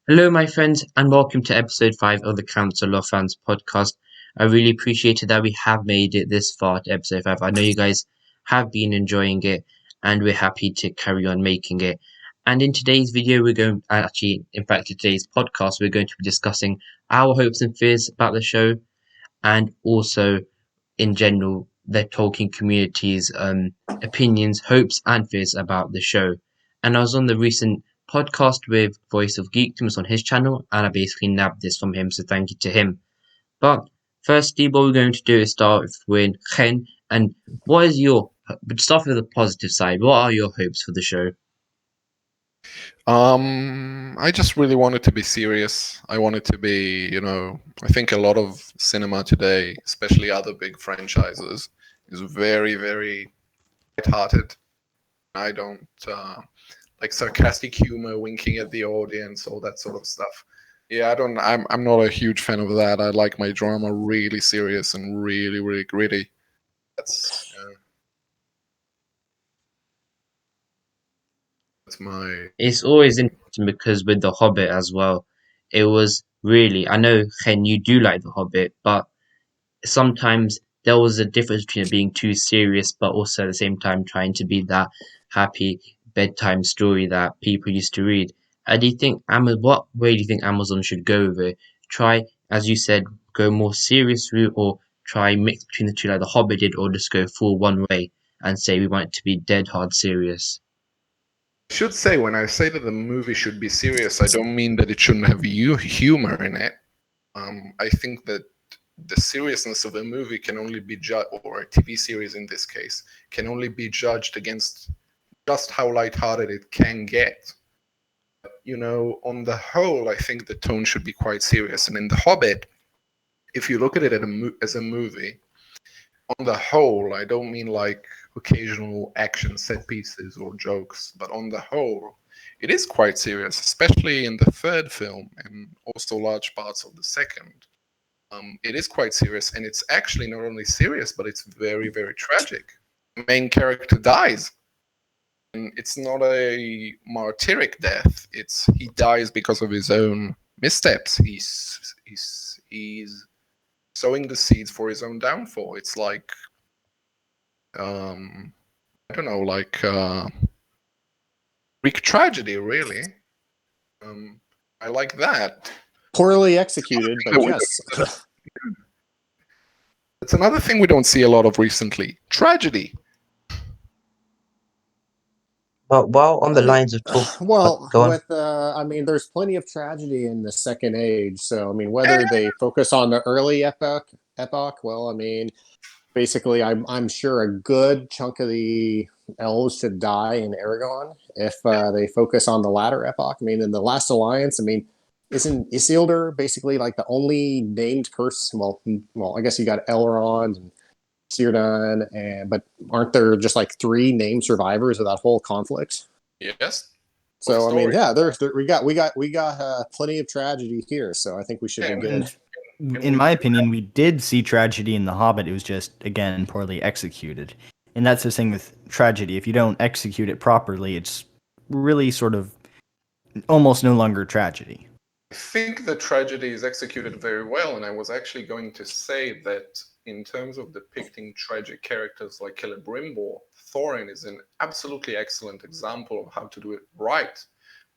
Hello, my friends, and welcome to episode 5 of the Council of Fans podcast. I really appreciate it that we have made it this far to episode 5. I know you guys have been enjoying it, and we're happy to carry on making it. And in today's video, in today's podcast, we're going to be discussing our hopes and fears about the show, and also, in general, the Tolkien community's opinions, hopes, and fears about the show. And I was on the recent podcast with Voice of Geekdom on his channel, and I basically nabbed this from him, so thank you to him. But firstly, what we're going to do is start with Chen, and what is your, but start with the positive side, what are your hopes for the show? I just really want it to be serious. I want it to be, I think a lot of cinema today, especially other big franchises, is very, very light-hearted. I don't like sarcastic humor, winking at the audience, all that sort of stuff. Yeah, I don't. I'm not a huge fan of that. I like my drama really serious and really, really gritty. That's my. It's always interesting because with The Hobbit as well, it was really, I know, Chen, you do like The Hobbit, but sometimes there was a difference between it being too serious, but also at the same time trying to be that happy bedtime story that people used to read. Do you think what way do you think Amazon should go with it? Try, as you said, go more serious route, or try mix between the two like The Hobbit did, or just go full one way and say we want it to be dead hard serious? I should say when I say that the movie should be serious, I don't mean that it shouldn't have humor in it. I think that the seriousness of a movie can only be judged, or a TV series in this case, can only be judged against just how lighthearted it can get. On the whole, I think the tone should be quite serious. And in The Hobbit, if you look at it as a movie, on the whole, I don't mean like occasional action set pieces or jokes, but on the whole, it is quite serious, especially in the third film and also large parts of the second. It is quite serious, and it's actually not only serious, but it's very, very tragic. The main character dies, and it's not a martyric death. He dies because of his own missteps. He's sowing the seeds for his own downfall. It's like I don't know, like Greek tragedy, really. I like that. Poorly executed, but yes. It's another thing we don't see a lot of recently. Tragedy. But while on the lines of talk, Well, go on. there's plenty of tragedy in the Second Age. So, whether they focus on the early epoch, well, basically, I'm sure a good chunk of the elves should die in Aragon if they focus on the latter epoch. In the Last Alliance, isn't Isildur basically like the only named person? Well, I guess you got Elrond and Círdan, but aren't there just like three named survivors of that whole conflict? Yes. So yeah, we got plenty of tragedy here. So I think we should be good. In my opinion, we did see tragedy in The Hobbit. It was just, again, poorly executed. And that's the thing with tragedy. If you don't execute it properly, it's really sort of almost no longer tragedy. I think the tragedy is executed very well, and I was actually going to say that in terms of depicting tragic characters like Celebrimbor, Thorin is an absolutely excellent example of how to do it right,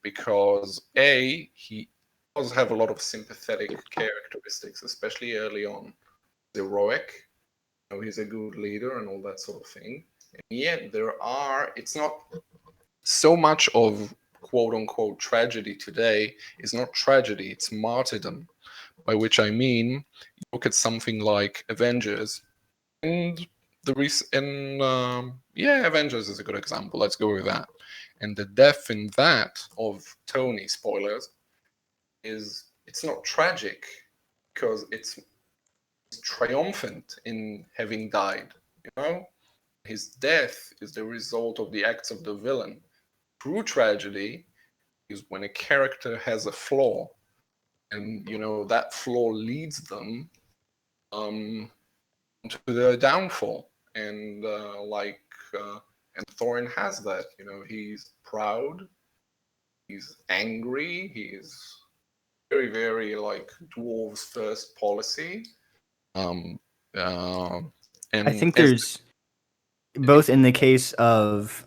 because he does have a lot of sympathetic characteristics, especially early on. He's heroic, he's a good leader and all that sort of thing. And yet it's not so much of quote unquote tragedy today is not tragedy, it's martyrdom. By which I mean, you look at something like Avengers, and Avengers is a good example. Let's go with that. And the death in that of Tony, spoilers, it's not tragic because it's triumphant in having died. His death is the result of the acts of the villain. True tragedy is when a character has a flaw, and that flaw leads them to their downfall. And and Thorin has that. He's proud, he's angry, he's very, very like dwarves first policy. And I think as there's both in the case of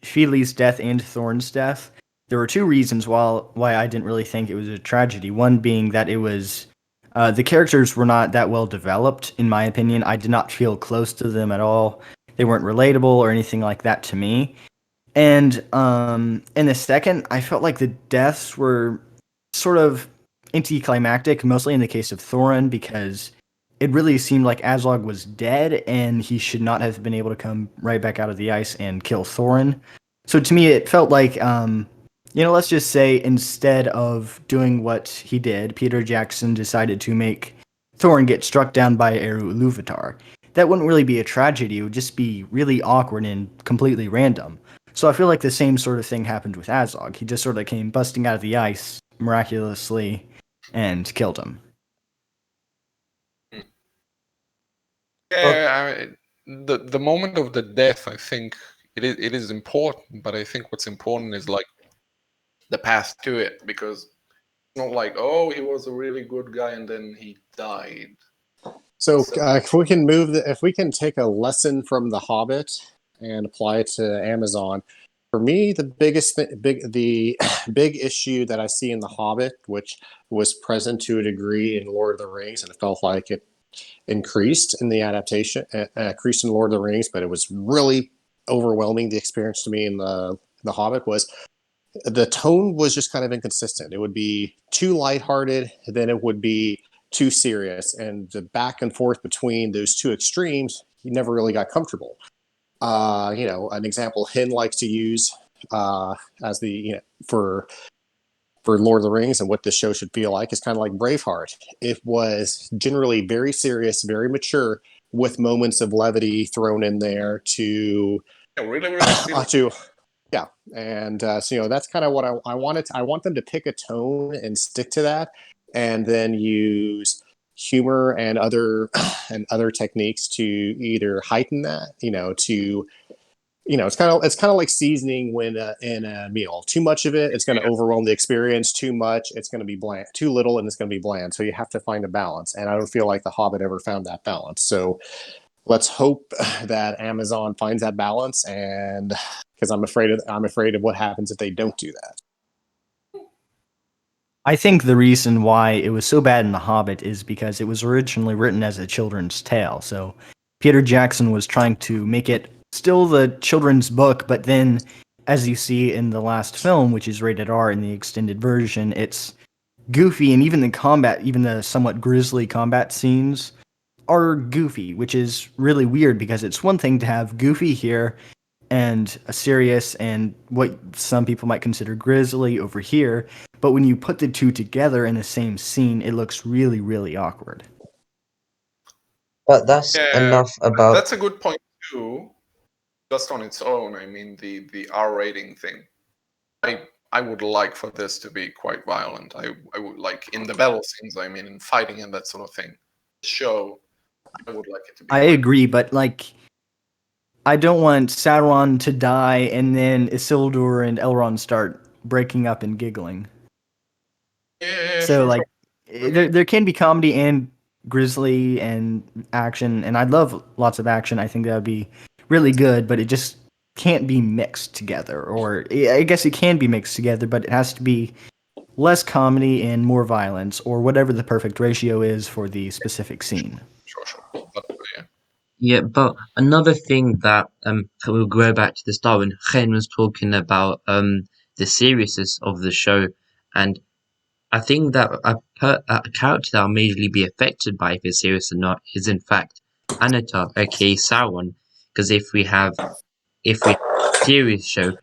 Feely's death and Thorn's death. There were two reasons why I didn't really think it was a tragedy. One being that it was the characters were not that well developed, in my opinion. I did not feel close to them at all. They weren't relatable or anything like that to me. And in the second, I felt like the deaths were sort of anticlimactic, mostly in the case of Thorin, because it really seemed like Azog was dead and he should not have been able to come right back out of the ice and kill Thorin. So to me, it felt like, let's just say instead of doing what he did, Peter Jackson decided to make Thorin get struck down by Eru Ilúvatar. That wouldn't really be a tragedy. It would just be really awkward and completely random. So I feel like the same sort of thing happened with Azog. He just sort of came busting out of the ice miraculously and killed him. yeah, the moment of the death, I think it is important, but I think what's important is like the path to it, because it's not like, oh, he was a really good guy and then he died. So if we can take a lesson from The Hobbit and apply it to Amazon, for me, the big issue that I see in The Hobbit, which was present to a degree in Lord of the Rings, and it felt like it increased in the adaptation, increased in Lord of the Rings, but it was really overwhelming. The experience to me in the Hobbit was the tone was just kind of inconsistent. It would be too lighthearted, then it would be too serious, and the back and forth between those two extremes, you never really got comfortable. An example Hin likes to use as the for Lord of the Rings and what this show should feel like is kind of like Braveheart. It was generally very serious, very mature, with moments of levity thrown in there to really, really serious. to yeah, and so that's kind of what I wanted. I want them to pick a tone and stick to that, and then use humor and other techniques to either heighten that, it's kind of like seasoning when in a meal. Too much of it, it's going to overwhelm the experience. Too much, it's going to be bland. Too little, and it's going to be bland. So you have to find a balance, and I don't feel like The Hobbit ever found that balance. So let's hope that Amazon finds that balance, and because I'm afraid of what happens if they don't do that. I think the reason why it was so bad in The Hobbit is because it was originally written as a children's tale. So Peter Jackson was trying to make it still the children's book, but then, as you see in the last film, which is rated R in the extended version, it's goofy, and even the somewhat grisly combat scenes are goofy, which is really weird because it's one thing to have goofy here and a serious and what some people might consider grisly over here, but when you put the two together in the same scene, it looks really, really awkward. But that's enough about... That's a good point too. Just on its own, I mean, the R rating thing. I would like for this to be quite violent. I would like in the battle scenes, I mean, in fighting and that sort of thing. Show, I would like it to be. I agree, but I don't want Sauron to die and then Isildur and Elrond start breaking up and giggling. Yeah, so sure. There can be comedy and grisly and action, and I'd love lots of action. I think that would be really good, but it just can't be mixed together. Or I guess it can be mixed together, but it has to be less comedy and more violence, or whatever the perfect ratio is for the specific scene. Sure. But, yeah. Yeah, but another thing that we'll go back to the start when Chen was talking about the seriousness of the show, and I think that a character that will majorly be affected by if it's serious or not is in fact Anatar, aka Sauron, because if we have a serious show,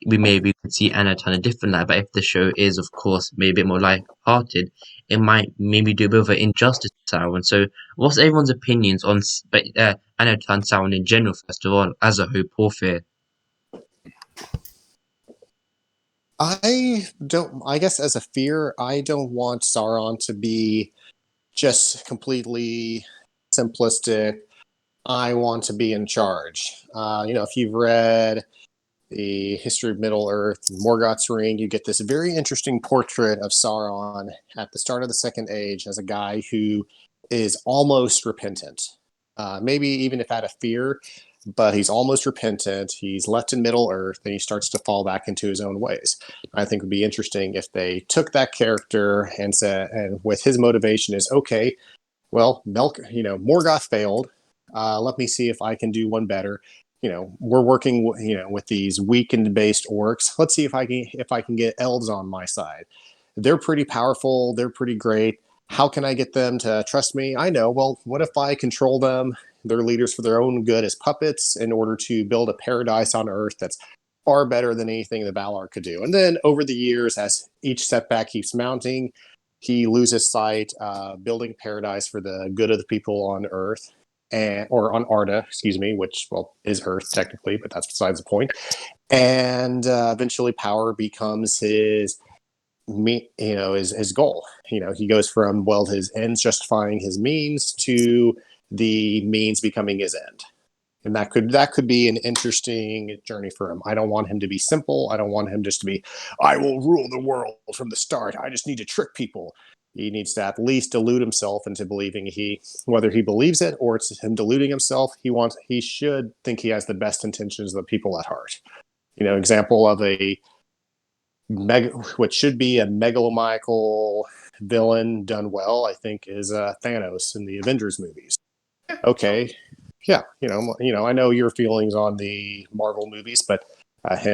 we maybe could see Anatar in a different light, but if the show is, of course, maybe a bit more light-hearted, it might maybe do a bit of an injustice to Sauron. So, what's everyone's opinions on Anatar and Sauron in general, first of all, as a hope or fear? I guess as a fear, I don't want Sauron to be just completely simplistic. I want to be in charge. If you've read the history of Middle Earth, Morgoth's Ring, you get this very interesting portrait of Sauron at the start of the Second Age as a guy who is almost repentant. Maybe even if out of fear, but he's almost repentant. He's left in Middle Earth and he starts to fall back into his own ways. I think it would be interesting if they took that character and said, and with his motivation is, okay, well, Morgoth failed. Let me see if I can do one better. We're working, with these weakened based orcs. Let's see if I can get elves on my side. They're pretty powerful. They're pretty great. How can I get them to trust me? I know. Well, what if I control them? They're leaders for their own good as puppets in order to build a paradise on Earth that's far better than anything the Valar could do. And then over the years, as each setback keeps mounting, he loses sight, building paradise for the good of the people on Earth, or on Arda, excuse me, which is Earth technically, but that's besides the point. And eventually, power becomes his goal. He goes from his ends justifying his means to the means becoming his end. And that could be an interesting journey for him. I don't want him to be simple. I don't want him just to be, I will rule the world from the start. I just need to trick people. He needs to at least delude himself into believing whether he believes it or it's him deluding himself, he should think he has the best intentions of the people at heart. Example of which should be a megalomaniacal villain done well, I think, is Thanos in the Avengers movies. Okay, yeah, I know your feelings on the Marvel movies, but at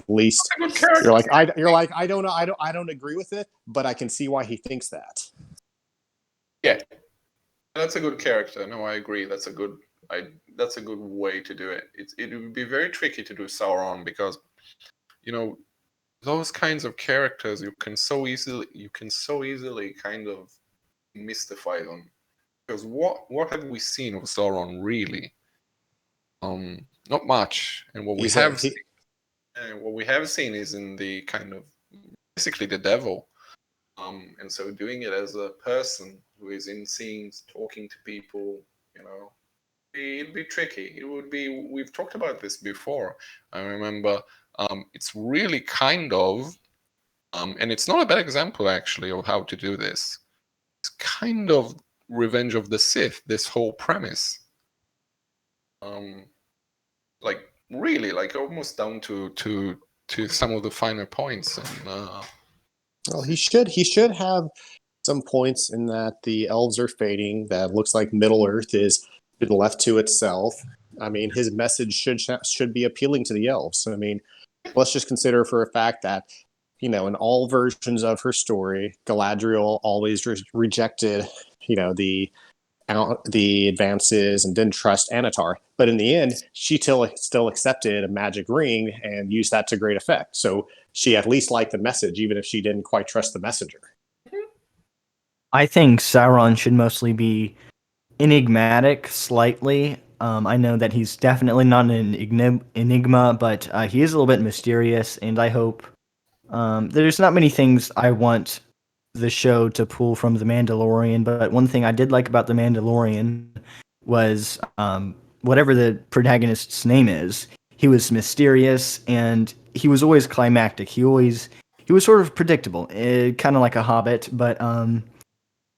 least you're like I don't know, I don't agree with it, but I can see why he thinks that. Yeah, that's a good character. No, I agree. That's a good way to do it. It would be very tricky to do Sauron because, those kinds of characters you can so easily kind of mystify them. Because what have we seen of Sauron really? Not much. And what we have seen is in the kind of basically the devil. And so doing it as a person who is in scenes, talking to people, it'd be tricky. It would be. We've talked about this before. I remember. It's really kind of, and it's not a bad example actually of how to do this. It's kind of Revenge of the Sith. This whole premise. Like really, like almost down to some of the finer points. And well, he should have some points in that the elves are fading. That looks like Middle Earth is been left to itself. I mean, his message should be appealing to the elves. I mean, let's just consider for a fact that in all versions of her story, Galadriel always rejected the advances and didn't trust Anatar. But in the end, she still accepted a magic ring and used that to great effect. So she at least liked the message, even if she didn't quite trust the messenger. I think Sauron should mostly be enigmatic, slightly. I know that he's definitely not an enigma, but he is a little bit mysterious, and I hope there's not many things I want the show to pull from The Mandalorian, but one thing I did like about The Mandalorian was whatever the protagonist's name is, he was mysterious and he was always climactic. He was sort of predictable, kind of like a Hobbit, but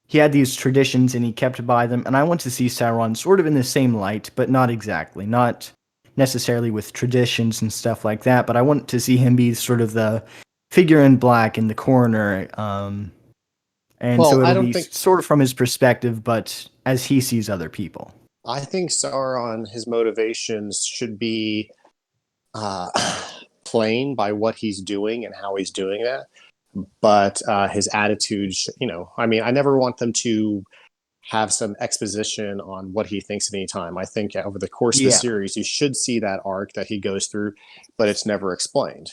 he had these traditions and he kept by them. And I want to see Sauron sort of in the same light, but not exactly, not necessarily with traditions and stuff like that. But I want to see him be sort of the figure in black in the corner. So it'll be sort of from his perspective, but as he sees other people. I think Sauron, his motivations should be plain by what he's doing and how he's doing that. But his attitude, I never want them to have some exposition on what he thinks at any time. I think over the course of the series, you should see that arc that he goes through, but it's never explained.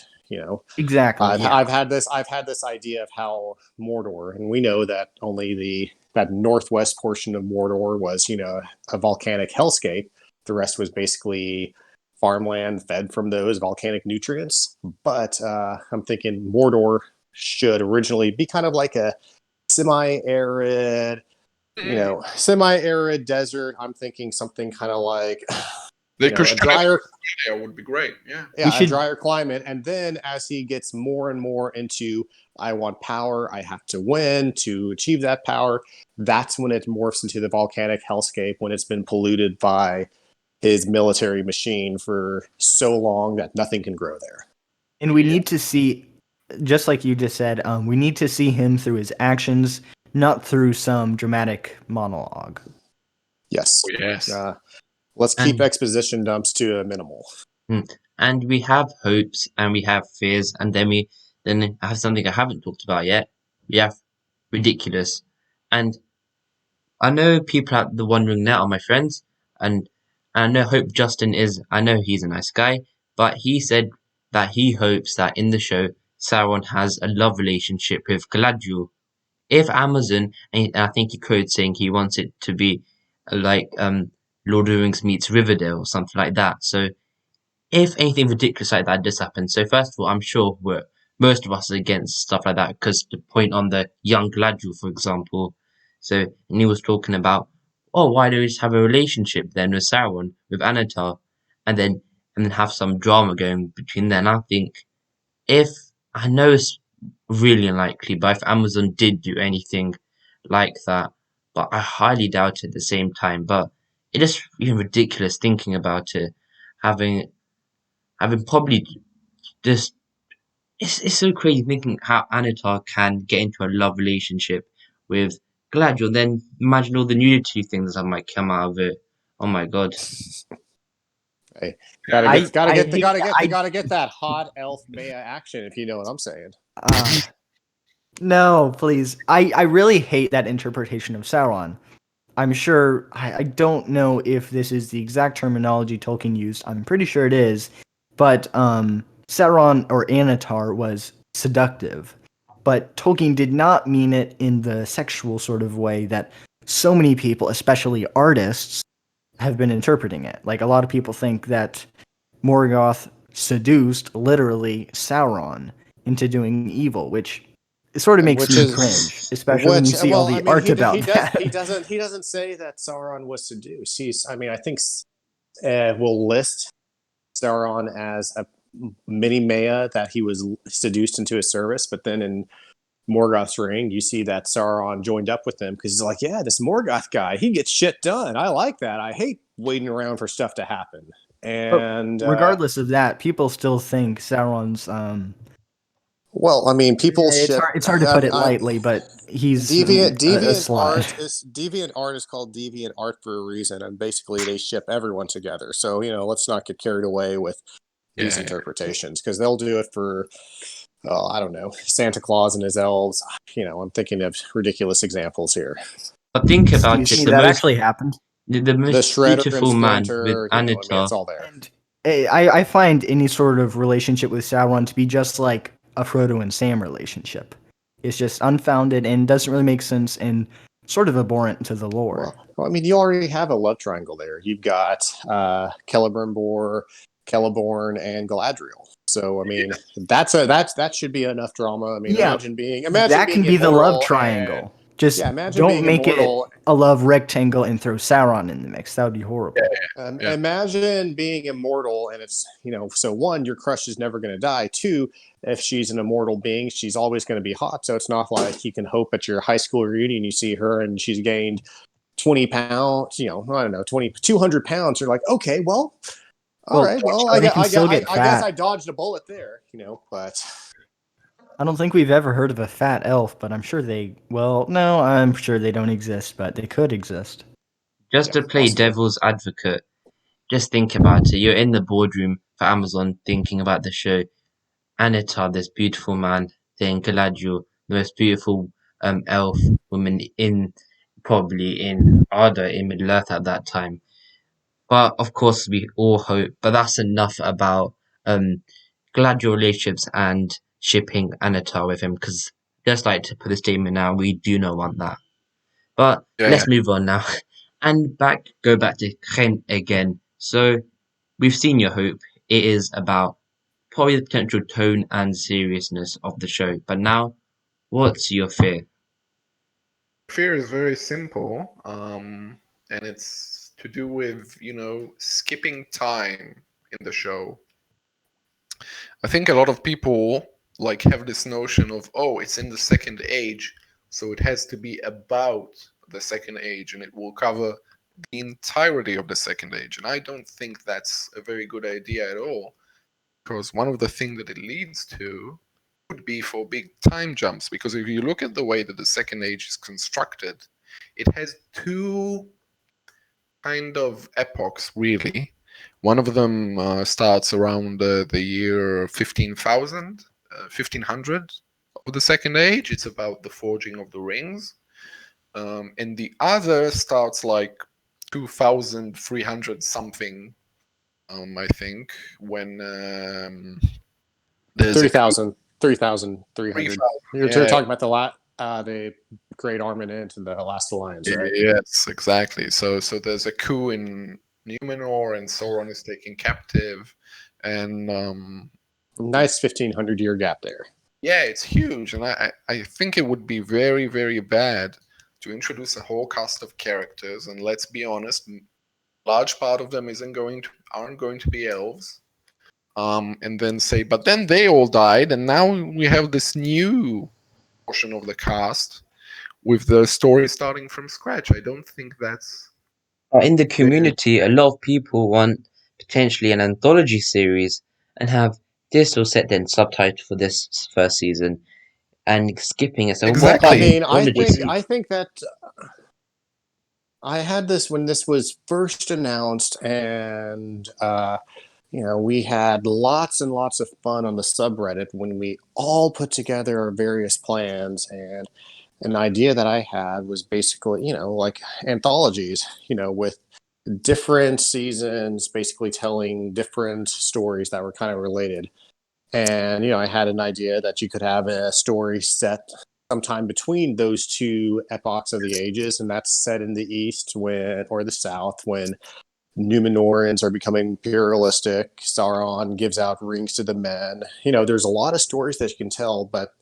Exactly. I've had this idea of how Mordor, and we know that only that northwest portion of Mordor was, a volcanic hellscape. The rest was basically farmland fed from those volcanic nutrients. But I'm thinking Mordor should originally be kind of like a semi-arid desert. I'm thinking something kind of like They you know, could a shut drier, it would be great. Yeah. yeah, a drier climate. And then as he gets more and more into, I want power, I have to win to achieve that power, that's when it morphs into the volcanic hellscape, when it's been polluted by his military machine for so long that nothing can grow there. And we need to see, just like you just said, we need to see him through his actions, not through some dramatic monologue. Yes. Oh, yes. Let's keep And- exposition dumps to a minimal. And we have hopes and we have fears, and then I have something I haven't talked about yet. We have ridiculous. And I know people out there wondering now are my friends, and I know Hope Justin is. I know he's a nice guy, but he said that he hopes that in the show Sauron has a love relationship with Galadriel. If Amazon, and I think he quoted saying he wants it to be like Lord of the Rings meets Riverdale or something like that. So if anything ridiculous like that does happen, so first of all, I'm sure most of us are against stuff like that because the point on the young Galadriel, for example. So, and he was talking about, oh, why don't we just have a relationship then with Sauron, with Anatar, and then have some drama going between them. I think if I know it's really unlikely, but if Amazon did do anything like that, but I highly doubt it at the same time. But it is even ridiculous thinking about it, having probably just it's so crazy thinking how Anatar can get into a love relationship with Galadriel. Then imagine all the nudity things that might come out of it. Oh my god! Hey, I gotta get that hot elf Maya action, if you know what I'm saying. No, please. I really hate that interpretation of Sauron. I'm sure, I don't know if this is the exact terminology Tolkien used. I'm pretty sure it is. But Sauron or Anatar was seductive. But Tolkien did not mean it in the sexual sort of way that so many people, especially artists, have been interpreting it. Like a lot of people think that Morgoth seduced literally Sauron into doing evil, which it sort of makes me cringe, especially when you see all the art about that. He doesn't say that Sauron was seduced. I mean, I think we'll list Sauron as a mini Maya that he was seduced into his service, but then in Morgoth's ring, you see that Sauron joined up with them because he's like, yeah, this Morgoth guy, he gets shit done. I like that. I hate waiting around for stuff to happen. And regardless of that, people still think Sauron's. Well, I mean, people ship. It's hard to put it lightly, but he's deviant art is called deviant art for a reason, and basically they ship everyone together. So let's not get carried away with these interpretations because they'll do it for. I don't know, Santa Claus and his elves. I'm thinking of ridiculous examples here. But think about it. That actually happened. The most beautiful man with Anatar. It's all there. And I find any sort of relationship with Sauron to be just like a Frodo and Sam relationship. It's just unfounded and doesn't really make sense and sort of abhorrent to the lore. Well, I mean, you already have a love triangle there. You've got Celeborn, and Galadriel. So I mean, that should be enough drama. I mean, imagine that can be the love triangle. Just don't make it a love rectangle and throw Sauron in the mix. That would be horrible. Imagine being immortal, and it's so one, your crush is never going to die. Two, if she's an immortal being, she's always going to be hot. So it's not like you can hope at your high school reunion you see her and she's gained 20 pounds. I don't know, 200 pounds. You're like, okay, well. All right. Well, I guess I dodged a bullet there, but I don't think we've ever heard of a fat elf, but I'm sure I'm sure they don't exist, but they could exist. Just to play devil's advocate, just think about it. You're in the boardroom for Amazon thinking about the show. Anatar, this beautiful man, then Galadriel, the most beautiful elf woman probably in Arda in Middle Earth at that time. But of course, we all hope. But that's enough about Galadriel relationships and shipping Anatar with him, because just like to put a statement now, we do not want that. But let's move on now, and go back to Chen again. So we've seen your hope. It is about probably the potential tone and seriousness of the show. But now, what's your fear? Fear is very simple, and it's to do with, skipping time in the show. I think a lot of people have this notion of, oh, it's in the second age, so it has to be about the second age and it will cover the entirety of the second age. And I don't think that's a very good idea at all, because one of the things that it leads to would be for big time jumps. Because if you look at the way that the second age is constructed, it has two kind of epochs, really. One of them starts around the year 15,000, 1500 of the second age. It's about the forging of the rings. And the other starts 2,300 something, I think, when there's 3,300. You're yeah, talking about the Great Armament and the Last Alliance, right? yes, exactly. So there's a coup in Numenor, and Sauron is taken captive, and Nice 1,500-year gap there. yeah, it's huge, and I think it would be very, very bad to introduce a whole cast of characters, and let's be honest, large part of them aren't going to be elves, and then say, but then they all died, and now we have this new portion of the cast with the story starting from scratch. I don't think that's In the community, a lot of people want potentially an anthology series and have this all set then subtitle for this first season and skipping it. So what exactly. about I mean, anthology series? I think that I had this when this was first announced, and we had lots and lots of fun on the subreddit when we all put together our various plans. And an idea that I had was basically, like anthologies, with different seasons, basically telling different stories that were kind of related. And, I had an idea that you could have a story set sometime between those two epochs of the ages, and that's set in the East or the South when Numenorians are becoming imperialistic. Sauron gives out rings to the men. There's a lot of stories that you can tell, but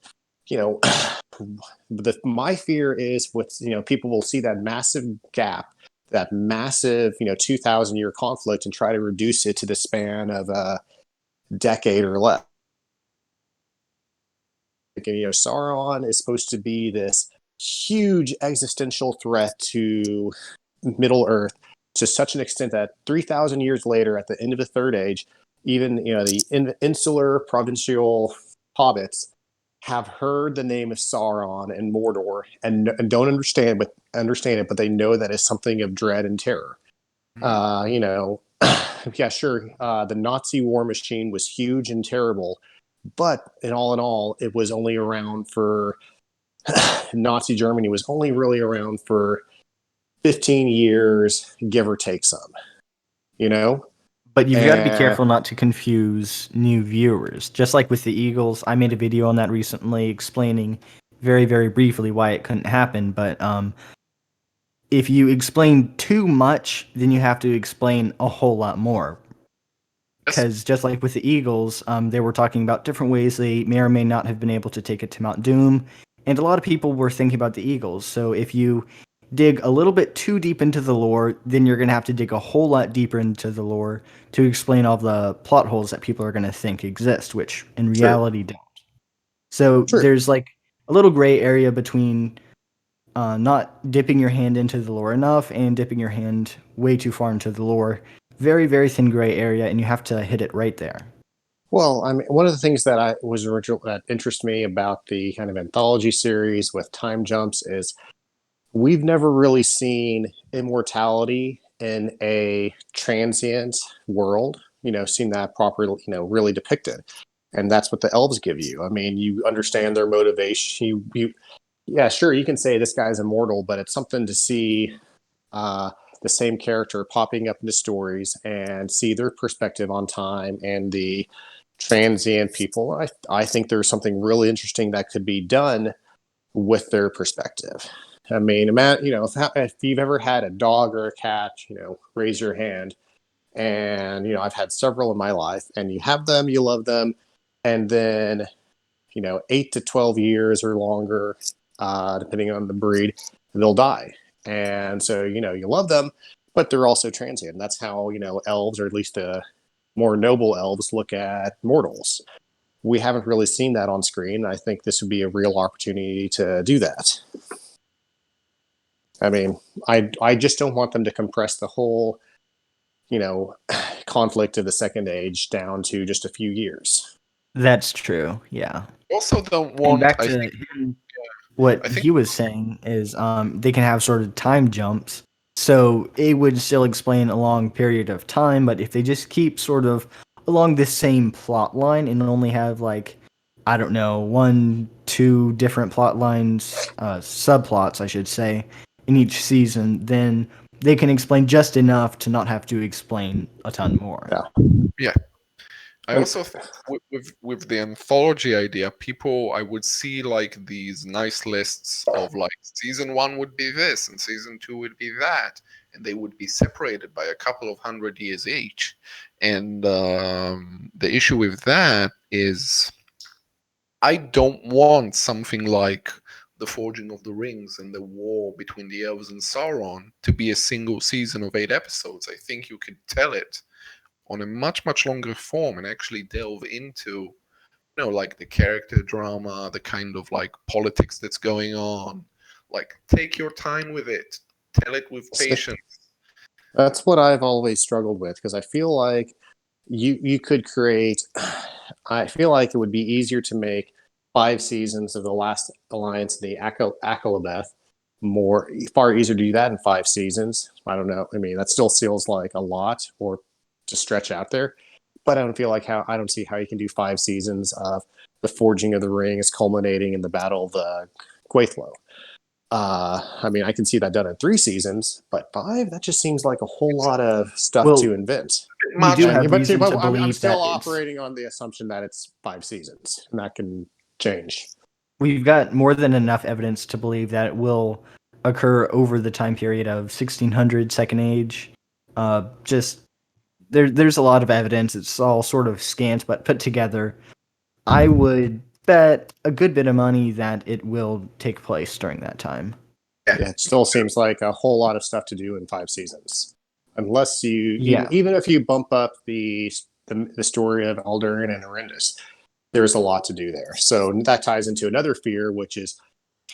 my fear is people will see that massive gap, that massive 2,000-year conflict, and try to reduce it to the span of a decade or less. And, Sauron is supposed to be this huge existential threat to Middle Earth, to such an extent that 3,000 years later, at the end of the Third Age, even the insular provincial hobbits have heard the name of Sauron and Mordor and don't understand it, but they know that it's something of dread and terror. Yeah, sure. The Nazi war machine was huge and terrible, but in all, it was only around for Nazi Germany was only really around for 15 years, give or take some. But you've got to be careful not to confuse new viewers. Just like with the Eagles, I made a video on that recently explaining very, very briefly why it couldn't happen. But if you explain too much, then you have to explain a whole lot more. Because just like with the Eagles, they were talking about different ways they may or may not have been able to take it to Mount Doom. And a lot of people were thinking about the Eagles. So if you dig a little bit too deep into the lore, then you're going to have to dig a whole lot deeper into the lore to explain all the plot holes that people are going to think exist, which in reality don't. So there's a little gray area between not dipping your hand into the lore enough and dipping your hand way too far into the lore. Very, very thin gray area, and you have to hit it right there. Well, I mean, one of the things that interests me about the kind of anthology series with time jumps is we've never really seen immortality in a transient world, seen that properly, really depicted. And that's what the elves give you. I mean, you understand their motivation. Yeah, sure, you can say this guy's immortal, but it's something to see the same character popping up into stories and see their perspective on time and the transient people. I think there's something really interesting that could be done with their perspective. I mean, if you've ever had a dog or a cat, raise your hand. And, I've had several in my life, and you have them, you love them. And then, 8 to 12 years or longer, depending on the breed, they'll die. And so, you love them, but they're also transient. And that's how, elves, or at least the more noble elves, look at mortals. We haven't really seen that on screen. I think this would be a real opportunity to do that. I mean, I just don't want them to compress the whole, conflict of the Second Age down to just a few years. That's true. Yeah. Also don't And want, back to him, what I think, he was saying is they can have sort of time jumps. So it would still explain a long period of time, but if they just keep sort of along this same plot line and only have like, I don't know, one, two different plot lines, subplots, I should say, in each season, then they can explain just enough to not have to explain a ton more. Yeah. yeah. I also think with the anthology idea, I would see like these nice lists of like season 1 would be this and season 2 would be that, and they would be separated by a couple of 100 years each. And the issue with that is I don't want something like the Forging of the Rings and the war between the elves and Sauron to be a single season of 8 episodes. I think you could tell it on a much, much longer form and actually delve into, like the character drama, the kind of like politics that's going on. Like, take your time with it, tell it with patience. That's what I've always struggled with, because I feel like you could create. I feel like it would be easier to make 5 seasons of the Last Alliance, the Akalabeth, far easier to do that in 5 seasons. I don't know. I mean, that still feels like a lot, or to stretch out there. But I don't see how you can do 5 seasons of the Forging of the Ring is culminating in the Battle of the Gwaithlo. I mean, I can see that done in 3 seasons, but 5, that just seems like a whole lot of stuff to invent. We do have But reason to I'm believe still that operating on the assumption that it's 5 seasons, and that can change. we've got more than enough evidence to believe that it will occur over the time period of 1600 Second Age. Just there's a lot of evidence. It's all sort of scant but put together. I would bet a good bit of money that it will take place during that time. Yeah, it still seems like a whole lot of stuff to do in 5 seasons, unless Yeah. even if you bump up the story of Aldurin and Arendis, there's a lot to do there. So that ties into another fear, which is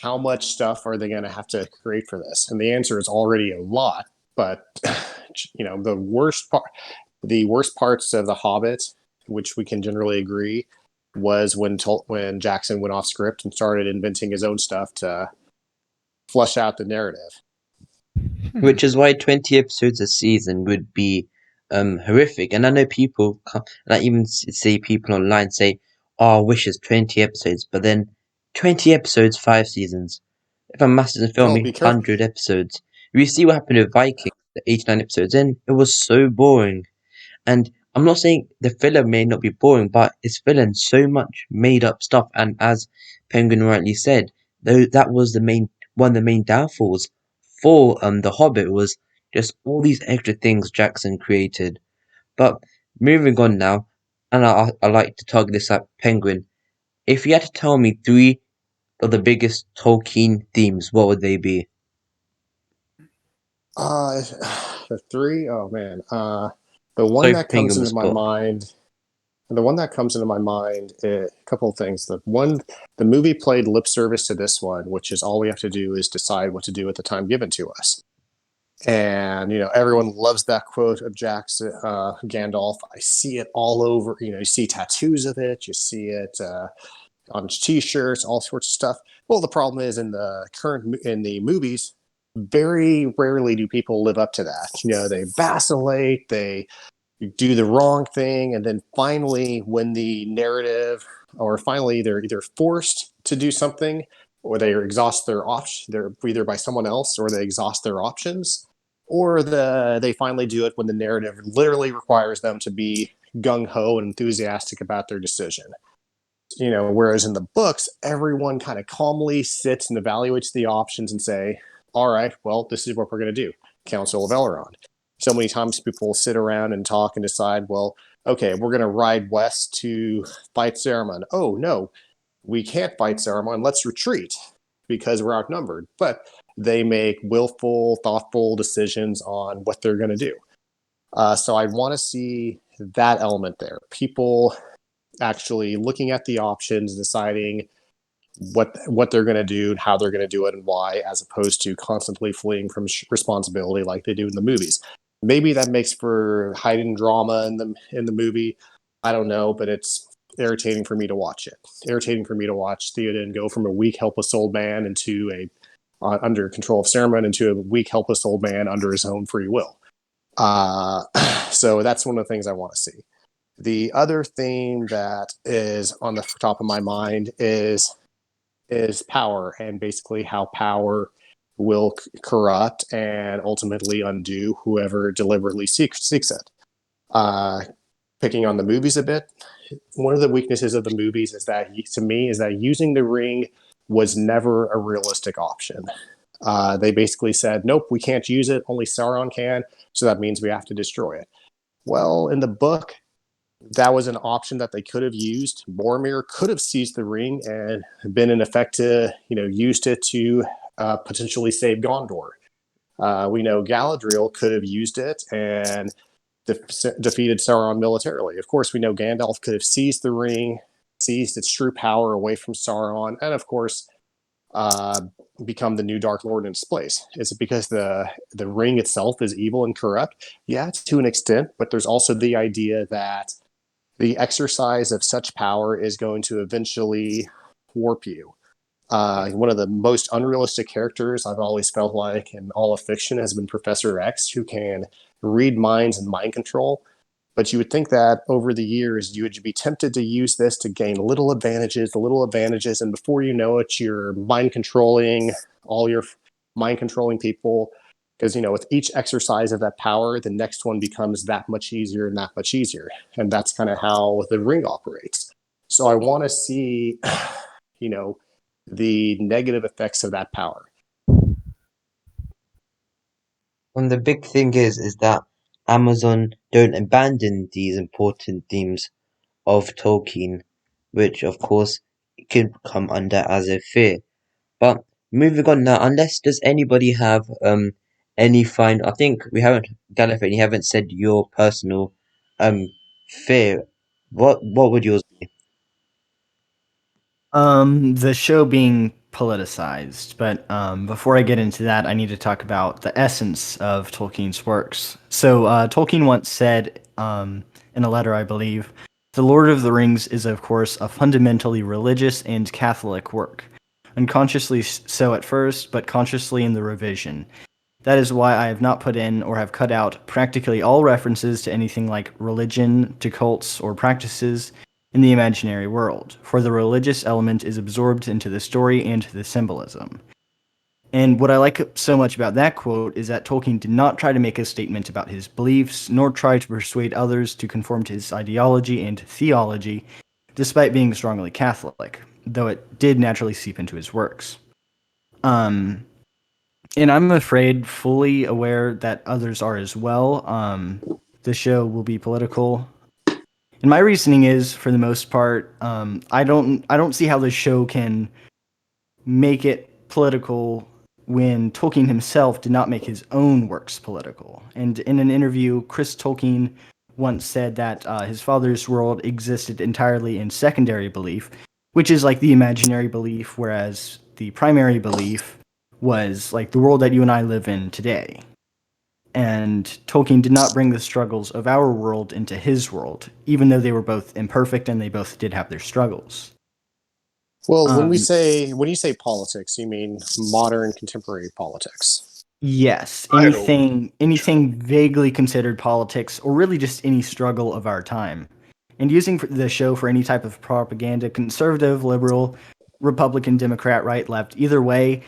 how much stuff are they going to have to create for this? And the answer is already a lot. But the worst parts of The Hobbit, which we can generally agree, was when Jackson went off script and started inventing his own stuff to flush out the narrative. Which is why 20 episodes a season would be horrific. And I know people, and I even see people online say, "Oh, I wish it's 20 episodes," but then 20 episodes, 5 seasons. If I'm masters of Well, filming, be careful. 100 episodes. We see what happened with Vikings, the 89 episodes in. It was so boring. And I'm not saying the filler may not be boring, but it's filling so much made up stuff. And as Penguin rightly said, though that was one of the main downfalls for The Hobbit was just all these extra things Jackson created. But moving on now, and I like to target this at Penguin. If you had to tell me 3 of the biggest Tolkien themes, what would they be? The 3, oh man, the one Sorry for that putting you comes on the into my spot. mind. The one that comes into my mind, a couple of things. The movie played lip service to this one, which is all we have to do is decide what to do at the time given to us. And everyone loves that quote of Jackson, Gandalf. I see it all over. You see tattoos of it. You see it on T-shirts, all sorts of stuff. Well, the problem is in the movies, very rarely do people live up to that. They vacillate. They do the wrong thing, and then finally, when the narrative, or finally they're either forced to do something, or they exhaust their options, they're either by someone else, or they exhaust their options, or they finally do it when the narrative literally requires them to be gung-ho and enthusiastic about their decision. Whereas in the books, everyone kind of calmly sits and evaluates the options and say, all right, well, this is what we're going to do. Council of Elrond. So many times people sit around and talk and decide, well, okay, we're going to ride west to fight Saruman. Oh, no, we can't fight Saruman. Let's retreat. because we're outnumbered. But they make willful, thoughtful decisions on what they're going to do. So I want to see that element there. People actually looking at the options, deciding what they're going to do and how they're going to do it and why, as opposed to constantly fleeing from responsibility like they do in the movies. Maybe that makes for heightened drama in the movie. I don't know, but it's irritating for me to watch it. Irritating for me to watch Theoden go from a weak, helpless old man into a under control of Saruman into a weak, helpless old man under his own free will. So that's one of the things I want to see. The other theme that is on the top of my mind is power, and basically how power will corrupt and ultimately undo whoever deliberately seeks it. Picking on the movies a bit, one of the weaknesses of the movies is that, to me, is that using the ring was never a realistic option. They basically said, nope, we can't use it, only Sauron can, so that means we have to destroy it. Well, in the book, that was an option that they could have used. Boromir could have seized the ring and been in effect to, used it to potentially save Gondor. We know Galadriel could have used it and defeated Sauron militarily. Of course, we know Gandalf could have seized the ring, seized its true power away from Sauron, and of course, become the new Dark Lord in its place. Is it because the ring itself is evil and corrupt? Yeah, to an extent, but there's also the idea that the exercise of such power is going to eventually warp you. One of the most unrealistic characters I've always felt like in all of fiction has been Professor X, who can read minds and mind control. But you would think that over the years, you would be tempted to use this to gain little advantages, and before you know it, you're mind controlling people. Because, with each exercise of that power, the next one becomes that much easier and that much easier. And that's kind of how the ring operates. So I want to see, the negative effects of that power. And the big thing is that Amazon don't abandon these important themes of Tolkien, which of course could come under as a fear. But moving on now, unless does anybody have any final? I think we haven't, Gallifrey, you haven't said your personal fear. What would yours be? The show being politicized, but before I get into that, I need to talk about the essence of Tolkien's works. So, Tolkien once said, in a letter, I believe, "The Lord of the Rings is, of course, a fundamentally religious and Catholic work, unconsciously so at first, but consciously in the revision. That is why I have not put in or have cut out practically all references to anything like religion, to cults, or practices in the imaginary world, for the religious element is absorbed into the story and the symbolism." And what I like so much about that quote is that Tolkien did not try to make a statement about his beliefs, nor try to persuade others to conform to his ideology and theology, despite being strongly Catholic, though it did naturally seep into his works. And I'm afraid, fully aware that others are as well, the show will be political. And my reasoning is, for the most part, I don't see how the show can make it political when Tolkien himself did not make his own works political. And in an interview, Chris Tolkien once said that his father's world existed entirely in secondary belief, which is like the imaginary belief, whereas the primary belief was like the world that you and I live in today. And Tolkien did not bring the struggles of our world into his world, even though they were both imperfect and they both did have their struggles. Well, when you say politics, you mean modern contemporary politics? Yes, anything vaguely considered politics, or really just any struggle of our time. And using the show for any type of propaganda, conservative, liberal, Republican, Democrat, right, left, either way,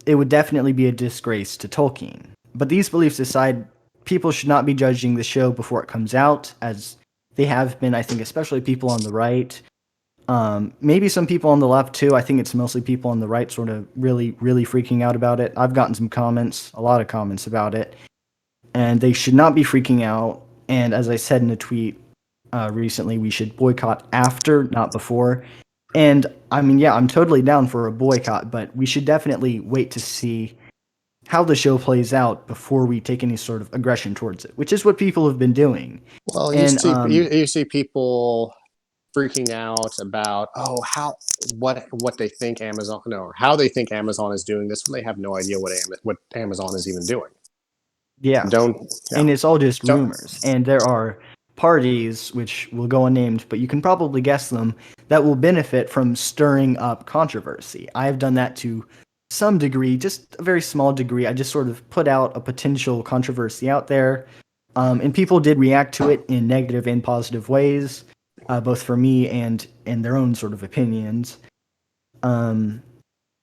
it would definitely be a disgrace to Tolkien. But these beliefs aside, people should not be judging the show before it comes out, as they have been, I think, especially people on the right. Maybe some people on the left too. I think it's mostly people on the right sort of really, really freaking out about it. I've gotten some comments, a lot of comments about it, and they should not be freaking out. And as I said in a tweet recently, we should boycott after, not before. And I mean, yeah, I'm totally down for a boycott, but we should definitely wait to see how the show plays out before we take any sort of aggression towards it, which is what people have been doing. Well, And you see people freaking out about what they think Amazon no or how they think Amazon is doing this when they have no idea what Amazon is even doing. yeah, Don't yeah and it's all just don't rumors. And there are parties, which will go unnamed, but you can probably guess them, that will benefit from stirring up controversy. I have done that to some degree, just a very small degree. I just sort of put out a potential controversy out there, and people did react to it in negative and positive ways, both for me and in their own sort of opinions. Um,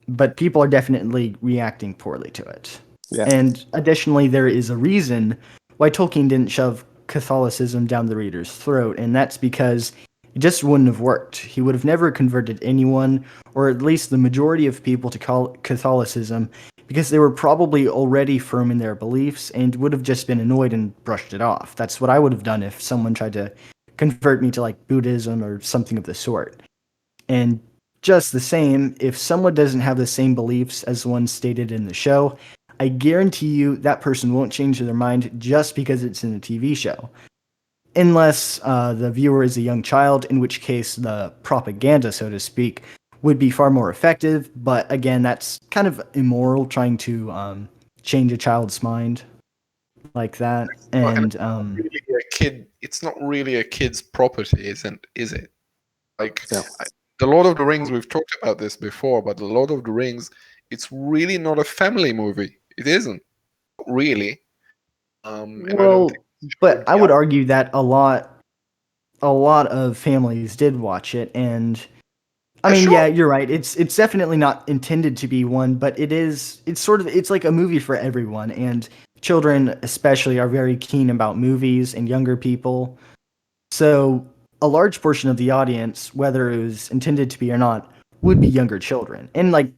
but people are definitely reacting poorly to it. yeah And additionally, there is a reason why Tolkien didn't shove Catholicism down the reader's throat, and that's because it just wouldn't have worked. He would have never converted anyone, or at least the majority of people, to Catholicism, because they were probably already firm in their beliefs and would have just been annoyed and brushed it off. That's what I would have done if someone tried to convert me to like Buddhism or something of the sort. And just the same, if someone doesn't have the same beliefs as the ones stated in the show, I guarantee you that person won't change their mind just because it's in a TV show. Unless the viewer is a young child, in which case the propaganda, so to speak, would be far more effective. But again, that's kind of immoral trying to change a child's mind like that. And And really a kid, it's not really a kid's property, is it? Like yeah the Lord of the Rings, we've talked about this before, but the Lord of the Rings, it's really not a family movie. It isn't really, and I don't think well, it but should I be. would argue that a lot of families did watch it, and I Yeah, mean, yeah, sure. you're right. It's definitely not intended to be one, but it's sort of it's like a movie for everyone, and children especially are very keen about movies and younger people. So a large portion of the audience, whether it was intended to be or not, would be younger children. And like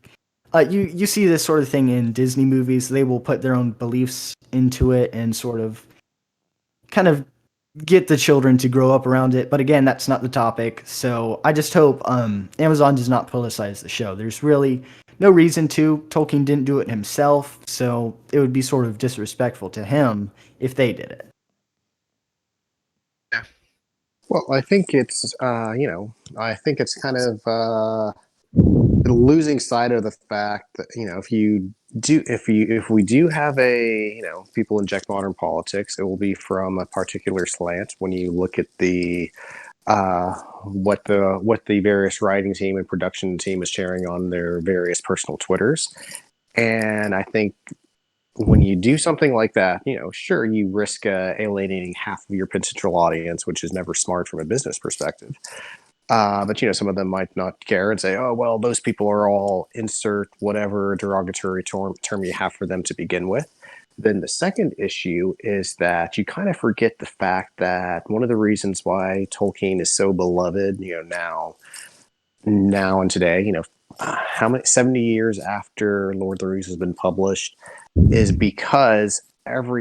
you see this sort of thing in Disney movies. They will put their own beliefs into it and sort of kind of get the children to grow up around it. But again, that's not the topic. So I just hope Amazon does not politicize the show. There's really no reason to. Tolkien didn't do it himself, so it would be sort of disrespectful to him if they did it. Yeah. well I think it's I think it's kind of losing sight of the fact that if we do have a people inject modern politics, it will be from a particular slant. When you look at the what the various writing team and production team is sharing on their various personal Twitters, and I think when you do something like that, sure, you risk alienating half of your potential audience, which is never smart from a business perspective. But some of them might not care and say, "Oh, well, those people are all insert whatever derogatory term you have for them to begin with." Then the second issue is that you kind of forget the fact that one of the reasons why Tolkien is so beloved, now and today, how many 70 years after Lord of the Rings has been published, is because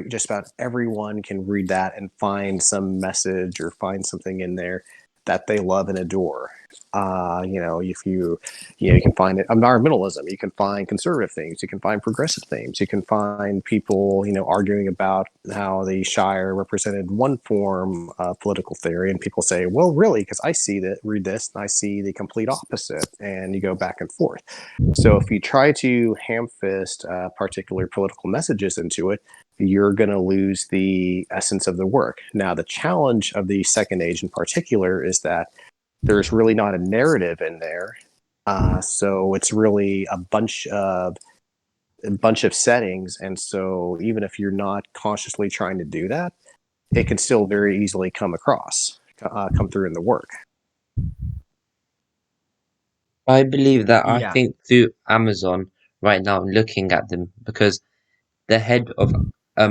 just about everyone can read that and find some message or find something in there that they love and adore. If you can find environmentalism, you can find conservative themes, you can find progressive themes, you can find people, arguing about how the Shire represented one form of political theory, and people say, well, really, because I see that, read this, and I see the complete opposite, and you go back and forth. So if you try to ham fist particular political messages into it, you're going to lose the essence of the work. Now, the challenge of the Second Age in particular is that there's really not a narrative in there. So it's really a bunch of settings, and so even if you're not consciously trying to do that, it can still very easily come through in the work. I believe that I Yeah. think through Amazon right now, looking at them, because the head of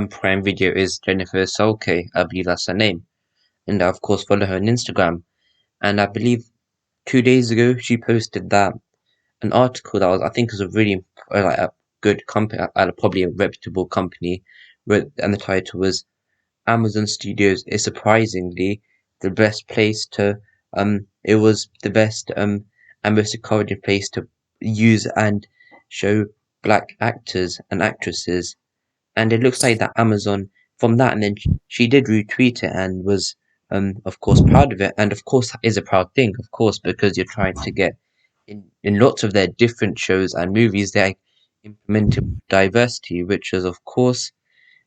Prime Video is Jennifer Solke, I believe that's her name, and I of course follow her on Instagram. And I believe 2 days ago she posted that an article that was I think was a really like a good company, probably a reputable company, and the title was Amazon Studios is surprisingly the best place to it was the best and most encouraging place to use and show black actors and actresses. And it looks like that Amazon from that, and then she did retweet it and was, of course, proud of it, and of course that is a proud thing, of course, because you're trying to get in lots of their different shows and movies they're implementing diversity, which is of course,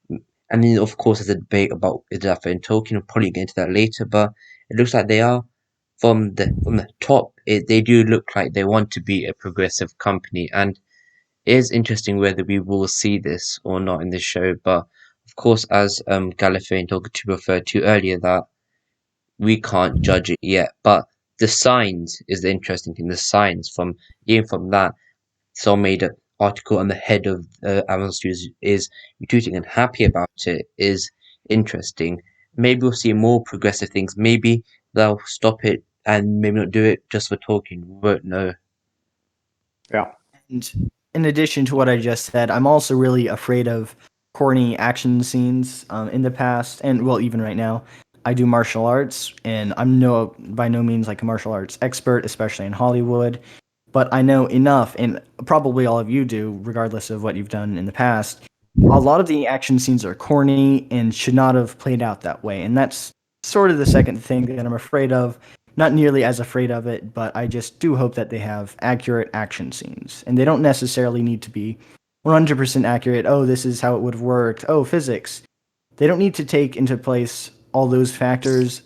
and then of course there's a debate about is that in Tolkien. We'll probably get into that later, but it looks like they are from the top. They do look like they want to be a progressive company, and it is interesting whether we will see this or not in this show. But of course, as Gallifrey and Talkative referred to earlier, that we can't judge it yet. But the signs is the interesting thing. The signs from even from that, someone made an article on the head of Amazon Studios is retweeting and happy about it is interesting. Maybe we'll see more progressive things. Maybe they'll stop it and maybe not do it just for Tolkien. We won't know. Yeah. And in addition to what I just said, I'm also really afraid of corny action scenes in the past, and well, even right now. I do martial arts, and I'm by no means like a martial arts expert, especially in Hollywood. But I know enough, and probably all of you do, regardless of what you've done in the past. A lot of the action scenes are corny and should not have played out that way, and that's sort of the second thing that I'm afraid of. Not nearly as afraid of it, but I just do hope that they have accurate action scenes. And they don't necessarily need to be 100% accurate. Oh, this is how it would have worked. Oh, physics. They don't need to take into place all those factors,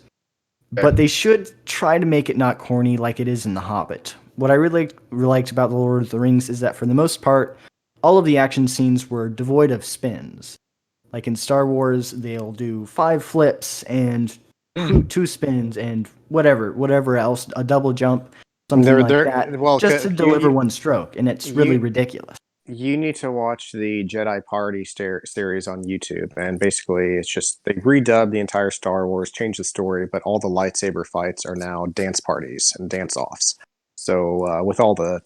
but they should try to make it not corny like it is in The Hobbit. What I really liked about The Lord of the Rings is that for the most part, all of the action scenes were devoid of spins. Like in Star Wars, they'll do 5 flips and two spins and whatever else, a double jump, something like that, well, just to deliver one stroke, and it's really you ridiculous. you need to watch the Jedi Party series on YouTube, and basically it's just they redubbed the entire Star Wars, changed the story, but all the lightsaber fights are now dance parties and dance offs. So with all the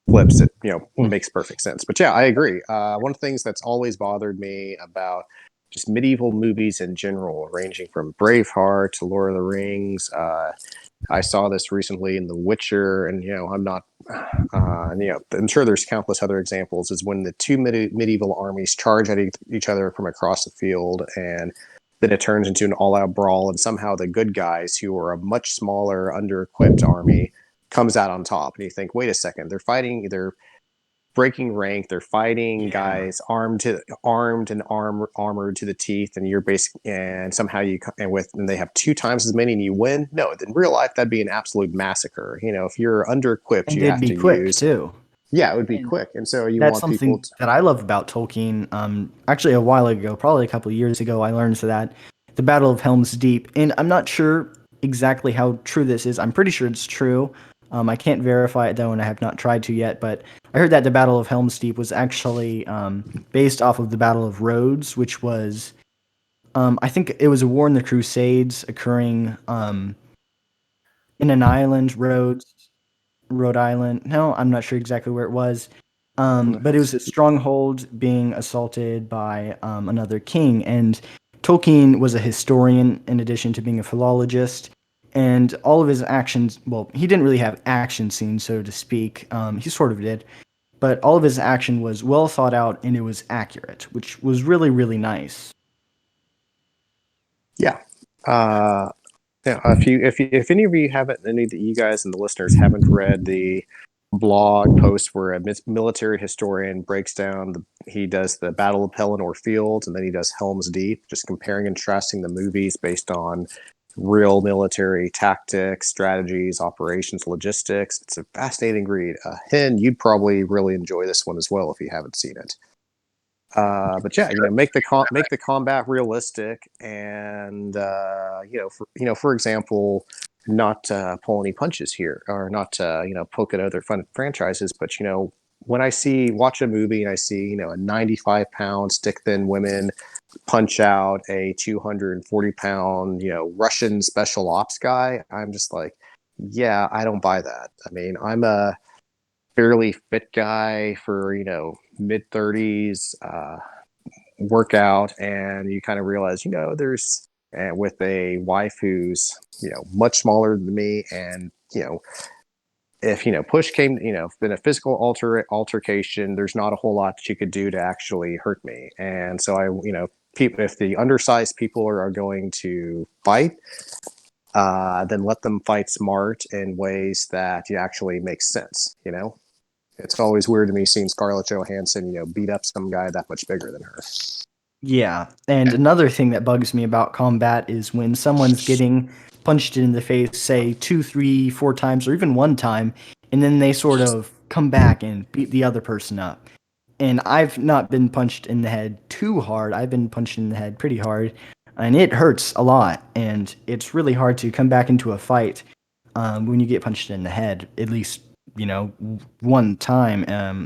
flips, it makes perfect sense. But yeah, I agree. One of the things that's always bothered me about just medieval movies in general, ranging from Braveheart to Lord of the Rings. I saw this recently in The Witcher, and I'm not, I'm sure there's countless other examples. Is when the two medieval armies charge at each other from across the field, and then it turns into an all-out brawl, and somehow the good guys, who are a much smaller, under-equipped army, comes out on top. And you think, wait a second, they're breaking rank. They're fighting guys armed and armored to the teeth, and you're basically and somehow and they have 2 times as many and you win. No, in real life that'd be an absolute massacre. If you're under equipped, And you they'd have be to quick use. too. Yeah, it would be And quick, and so you that's want people something to. that I love about Tolkien. Actually, a while ago, probably a couple of years ago, I learned that the Battle of Helm's Deep, and I'm not sure exactly how true this is. I'm pretty sure it's true. I can't verify it though, and I have not tried to yet. But I heard that the Battle of Helm's Deep was actually based off of the Battle of Rhodes, which was, I think it was a war in the Crusades occurring in an island, Rhode Island. No, I'm not sure exactly where it was. But it was a stronghold being assaulted by another king. And Tolkien was a historian in addition to being a philologist. And all of his actions, well, he didn't really have action scenes, so to speak. He sort of did. But all of his action was well thought out and it was accurate, which was really, really nice. Yeah. Yeah, if any of you haven't, any of you guys and the listeners haven't read the blog post where a military historian breaks down he does the Battle of Pelennor Field, and then he does Helm's Deep, just comparing and contrasting the movies based on real military tactics, strategies, operations, logistics. It's a fascinating read. Hen, you'd probably really enjoy this one as well if you haven't seen it. But yeah, make the combat realistic, and for example, not pull any punches here, or not poke at other fun franchises. But when I watch a movie and I see a 95-pound stick thin women punch out a 240-pound Russian special ops guy, I'm just like, yeah, I don't buy that. I mean, I'm a fairly fit guy for mid 30s, workout, and you kind of realize there's with a wife who's much smaller than me, and if push came, in a physical altercation, there's not a whole lot that you could do to actually hurt me. And so people, if the undersized people are going to fight, then let them fight smart in ways that actually make sense. It's always weird to me seeing Scarlett Johansson, beat up some guy that much bigger than her. Yeah, and another thing that bugs me about combat is when someone's getting punched in the face, say 2, 3, 4 times, or even one time, and then they sort of come back and beat the other person up. And I've not been punched in the head too hard. I've been punched in the head pretty hard, and it hurts a lot. And it's really hard to come back into a fight when you get punched in the head, at least, one time.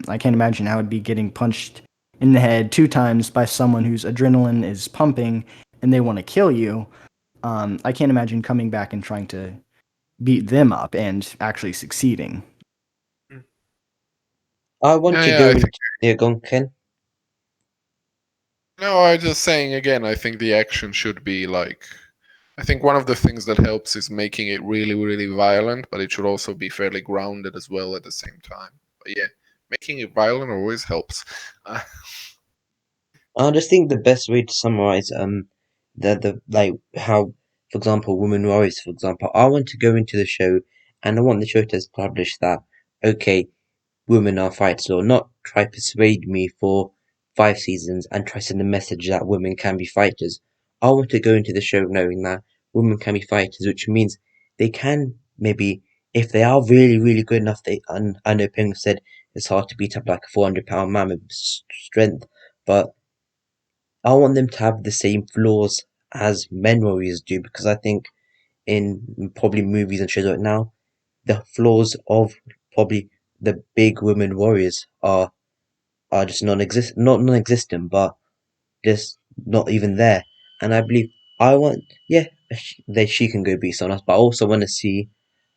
I can't imagine how it'd be getting punched in the head 2 times by someone whose adrenaline is pumping and they want to kill you. I can't imagine coming back and trying to beat them up and actually succeeding. I want to go into... Yeah, go on, Ken. No, I was just saying again, I think the action should be like... I think one of the things that helps is making it really, really violent, but it should also be fairly grounded as well at the same time. But yeah, making it violent always helps. I just think the best way to summarize the like how, for example, Women Warriors, for example, I want to go into the show and I want the show to establish that, okay, women are fighters, or not try to persuade me for 5 seasons and try to send a message that women can be fighters. I want to go into the show knowing that women can be fighters, which means they can maybe, if they are really, really good enough, I know Ping said it's hard to beat up like a 400-pound man with strength, but I want them to have the same flaws as men warriors do, because I think in probably movies and shows right now, the flaws of probably the big women warriors are just not non-existent, but just not even there. And I believe she can go beat someone else, but I also want to see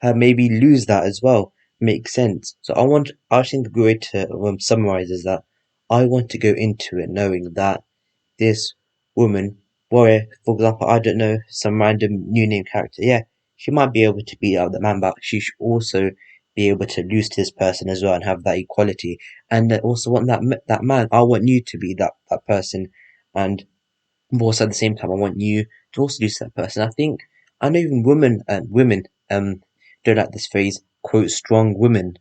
her maybe lose that as well. Makes sense. So I think the way to summarize is that I want to go into it knowing that this woman, warrior, for example, I don't know, some random new name character, yeah, she might be able to beat out the man, but she should also be able to lose to this person as well and have that equality. And I also want that man, I want you to be that person, and also at the same time, I want you to also lose to that person. I know even women don't like this phrase, quote, strong women,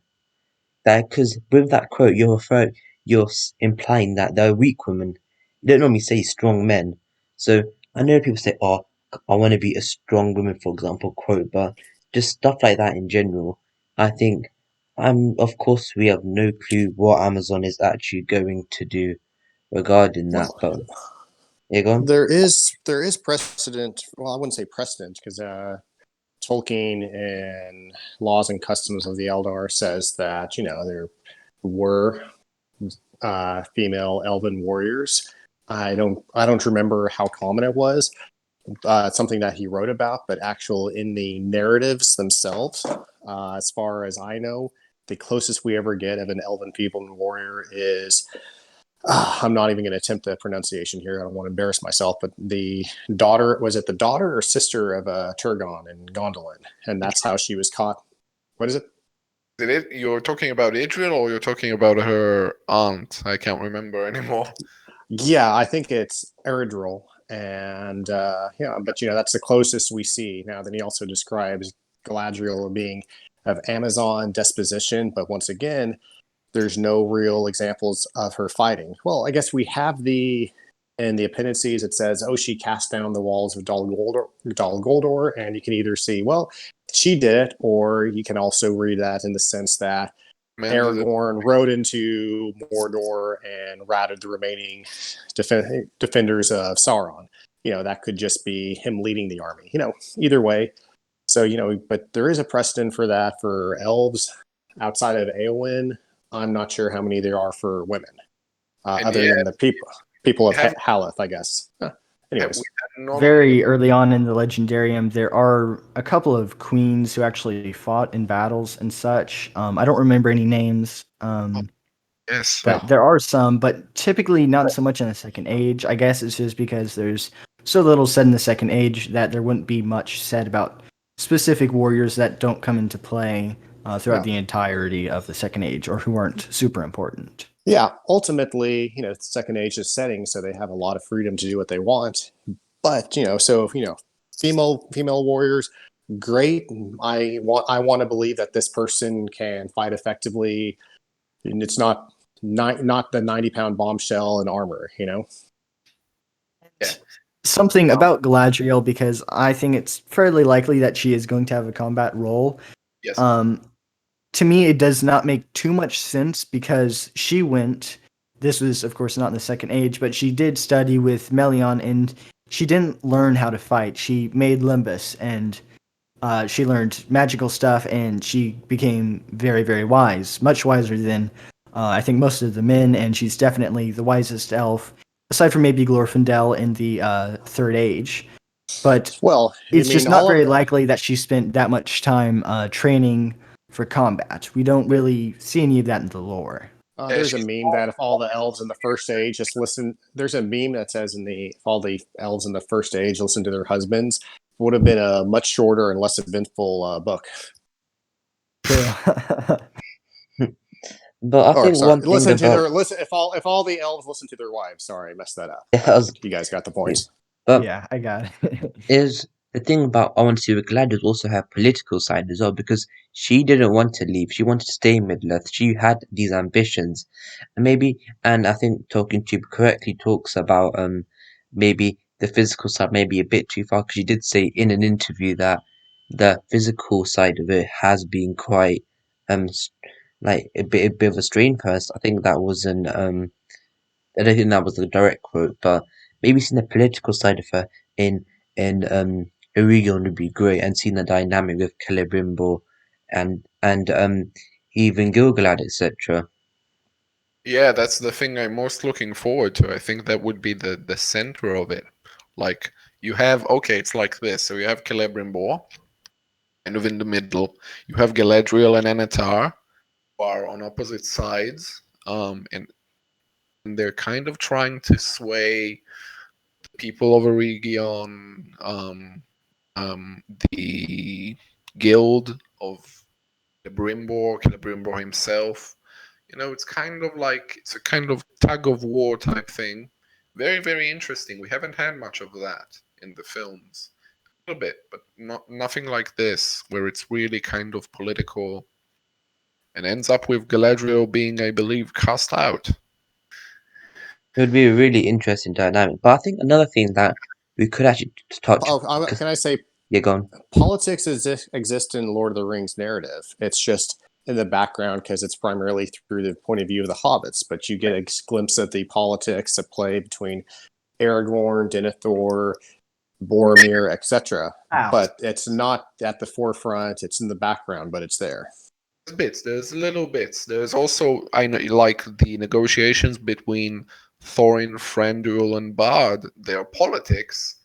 that because with that quote you're implying that they're weak women. You don't normally say strong men. So I know people say, "Oh, I want to be a strong woman," for example, quote, but just stuff like that in general. I think, of course, we have no clue what Amazon is actually going to do regarding that. Well, But yeah, go on. there is precedent. Well, I wouldn't say precedent because Tolkien and Laws and Customs of the Eldar says that there were female elven warriors. I don't remember how common it was. It's something that he wrote about, but actual in the narratives themselves, as far as I know, the closest we ever get of an elven female warrior is I'm not even going to attempt the pronunciation here. I don't want to embarrass myself, but the daughter, was it the daughter or sister of Turgon and Gondolin? And that's how she was caught. What is it? You're talking about Idril or you're talking about her aunt? I can't remember anymore. Yeah, I think it's Eredril. And yeah, but that's the closest we see. Now, then he also describes Galadriel being of Amazon disposition, but once again, there's no real examples of her fighting. Well, I guess we have in the appendices, it says, oh, she cast down the walls of Dol Guldur, and you can either see, well, she did it, or you can also read that in the sense that Aragorn rode into Mordor and routed the remaining defenders of Sauron. That could just be him leading the army. Either way. So, but there is a precedent for that for elves outside of Eowyn. I'm not sure how many there are for women, other than the people of Haleth, I guess. Anyways. Very early on in the Legendarium, there are a couple of queens who actually fought in battles and such. I don't remember any names. Yes. But there are some, but typically not so much in the Second Age. I guess it's just because there's so little said in the Second Age that there wouldn't be much said about specific warriors that don't come into play throughout the entirety of the Second Age, or who weren't super important. Yeah, ultimately, Second Age is setting, so they have a lot of freedom to do what they want. But female warriors, great. I want to believe that this person can fight effectively, and it's not the 90-pound bombshell and armor. Yeah. Something about Galadriel, because I think it's fairly likely that she is going to have a combat role. Yes. To me, it does not make too much sense because she went. This was, of course, not in the Second Age, but she did study with Melion, and she didn't learn how to fight. She made Limbus, and she learned magical stuff, and she became very, very wise, much wiser than I think most of the men, and she's definitely the wisest elf, aside from maybe Glorfindel in the Third Age. But Well, it's just not very likely that she spent that much time training for combat. We don't really see any of that in the lore. There's a meme that if all the elves in the First Age just listen, there's a meme that says if all the elves in the First Age listen to their husbands, it would have been a much shorter and less eventful book. True. But I think one thing if all the elves listen to their wives. Sorry, I messed that up. You guys got the point. But yeah, I got it. is the thing about I want to see with Gladys also her political side as well, because she didn't want to leave. She wanted to stay in Middle-earth. She had these ambitions. And I think Tolkien Tube correctly talks about maybe the physical side maybe a bit too far, because she did say in an interview that the physical side of it has been quite like a bit of a strain for us. I think that was I don't think that was the direct quote, but maybe seeing the political side of her in Orion would be great, and seeing the dynamic with Celebrimbor and even Gilgalad, etc. Yeah, that's the thing I'm most looking forward to. I think that would be the center of it. Like you have it's like this. So you have Celebrimbor, kind of in the middle. You have Galadriel and Anatar, who are on opposite sides. And they're kind of trying to sway the people of Eregion, the guild of Celebrimbor himself. It's kind of like it's a kind of tug of war type thing. Very, very interesting. We haven't had much of that in the films. A little bit, but nothing like this, where it's really kind of political and ends up with Galadriel being, I believe, cast out. It would be a really interesting dynamic. But I think another thing that we could actually touch. Can I say? Yeah, go on. Politics exist in Lord of the Rings narrative. It's just in the background because it's primarily through the point of view of the hobbits, but you get a glimpse of the politics at play between Aragorn, Denethor, Boromir, etc. But it's not at the forefront. It's in the background, but it's there. There's little bits. There's also, I know, like the negotiations between Thorin, Thranduil, and Bard. Their politics.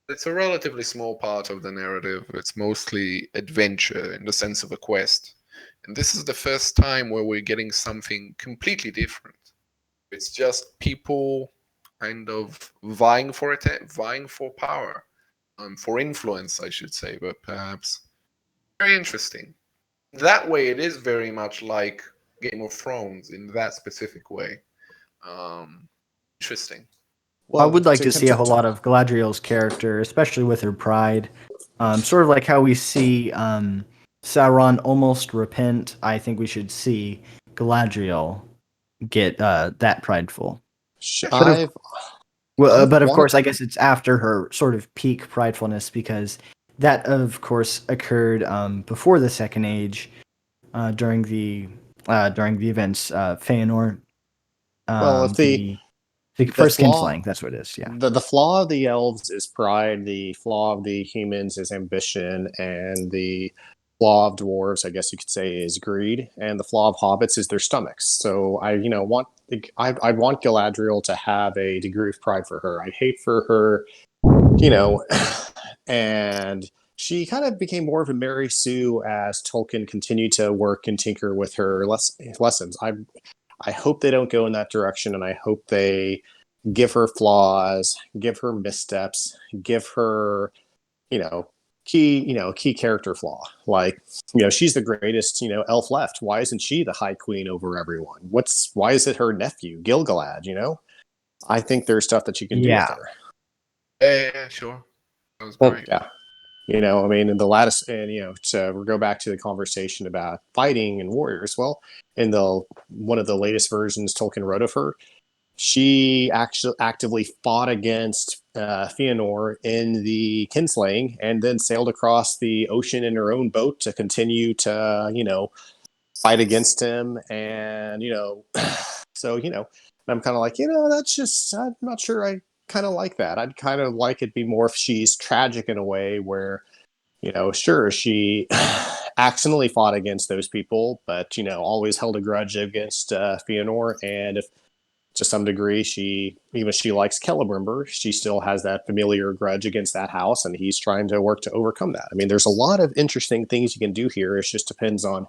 It's a relatively small part of the narrative. It's mostly adventure in the sense of a quest. And this is the first time where we're getting something completely different. It's just people kind of vying for power, for influence, I should say, but perhaps very interesting. That way, it is very much like Game of Thrones in that specific way. Interesting. Well, I would like to see a whole lot of Galadriel's character, especially with her pride. Sort of like how we see Sauron almost repent. I think we should see Galadriel get that prideful. But of course, I guess it's after her sort of peak pridefulness, because that, of course, occurred before the Second Age, during the events Feanor. The first kinslaying, that's what it is, yeah. The flaw of the elves is pride, the flaw of the humans is ambition, and the flaw of dwarves, I guess you could say, is greed, and the flaw of hobbits is their stomachs. So I want Galadriel to have a degree of pride for her. I'd hate for her, and she kind of became more of a Mary Sue as Tolkien continued to work and tinker with her lessons. I hope they don't go in that direction, and I hope they give her flaws, give her missteps, give her, key character flaw. Like, she's the greatest, elf left. Why isn't she the High Queen over everyone? Why is it her nephew, Gilgalad, I think there's stuff that you can do with Yeah. her. Yeah, sure. That was But great. Yeah. I mean, in the lattice, and to go back to the conversation about fighting and warriors. Well, in the one of the latest versions Tolkien wrote of her, she actually actively fought against Fëanor in the kinslaying, and then sailed across the ocean in her own boat to continue to, fight against him. And so I'm kind of like, that's just, I'm not sure I kind of like that. I'd kind of like it be more if she's tragic in a way where, sure, she accidentally fought against those people, but always held a grudge against Fëanor. And if to some degree even if she likes Celebrimbor, she still has that familiar grudge against that house, and he's trying to work to overcome that. I mean, there's a lot of interesting things you can do here. It just depends on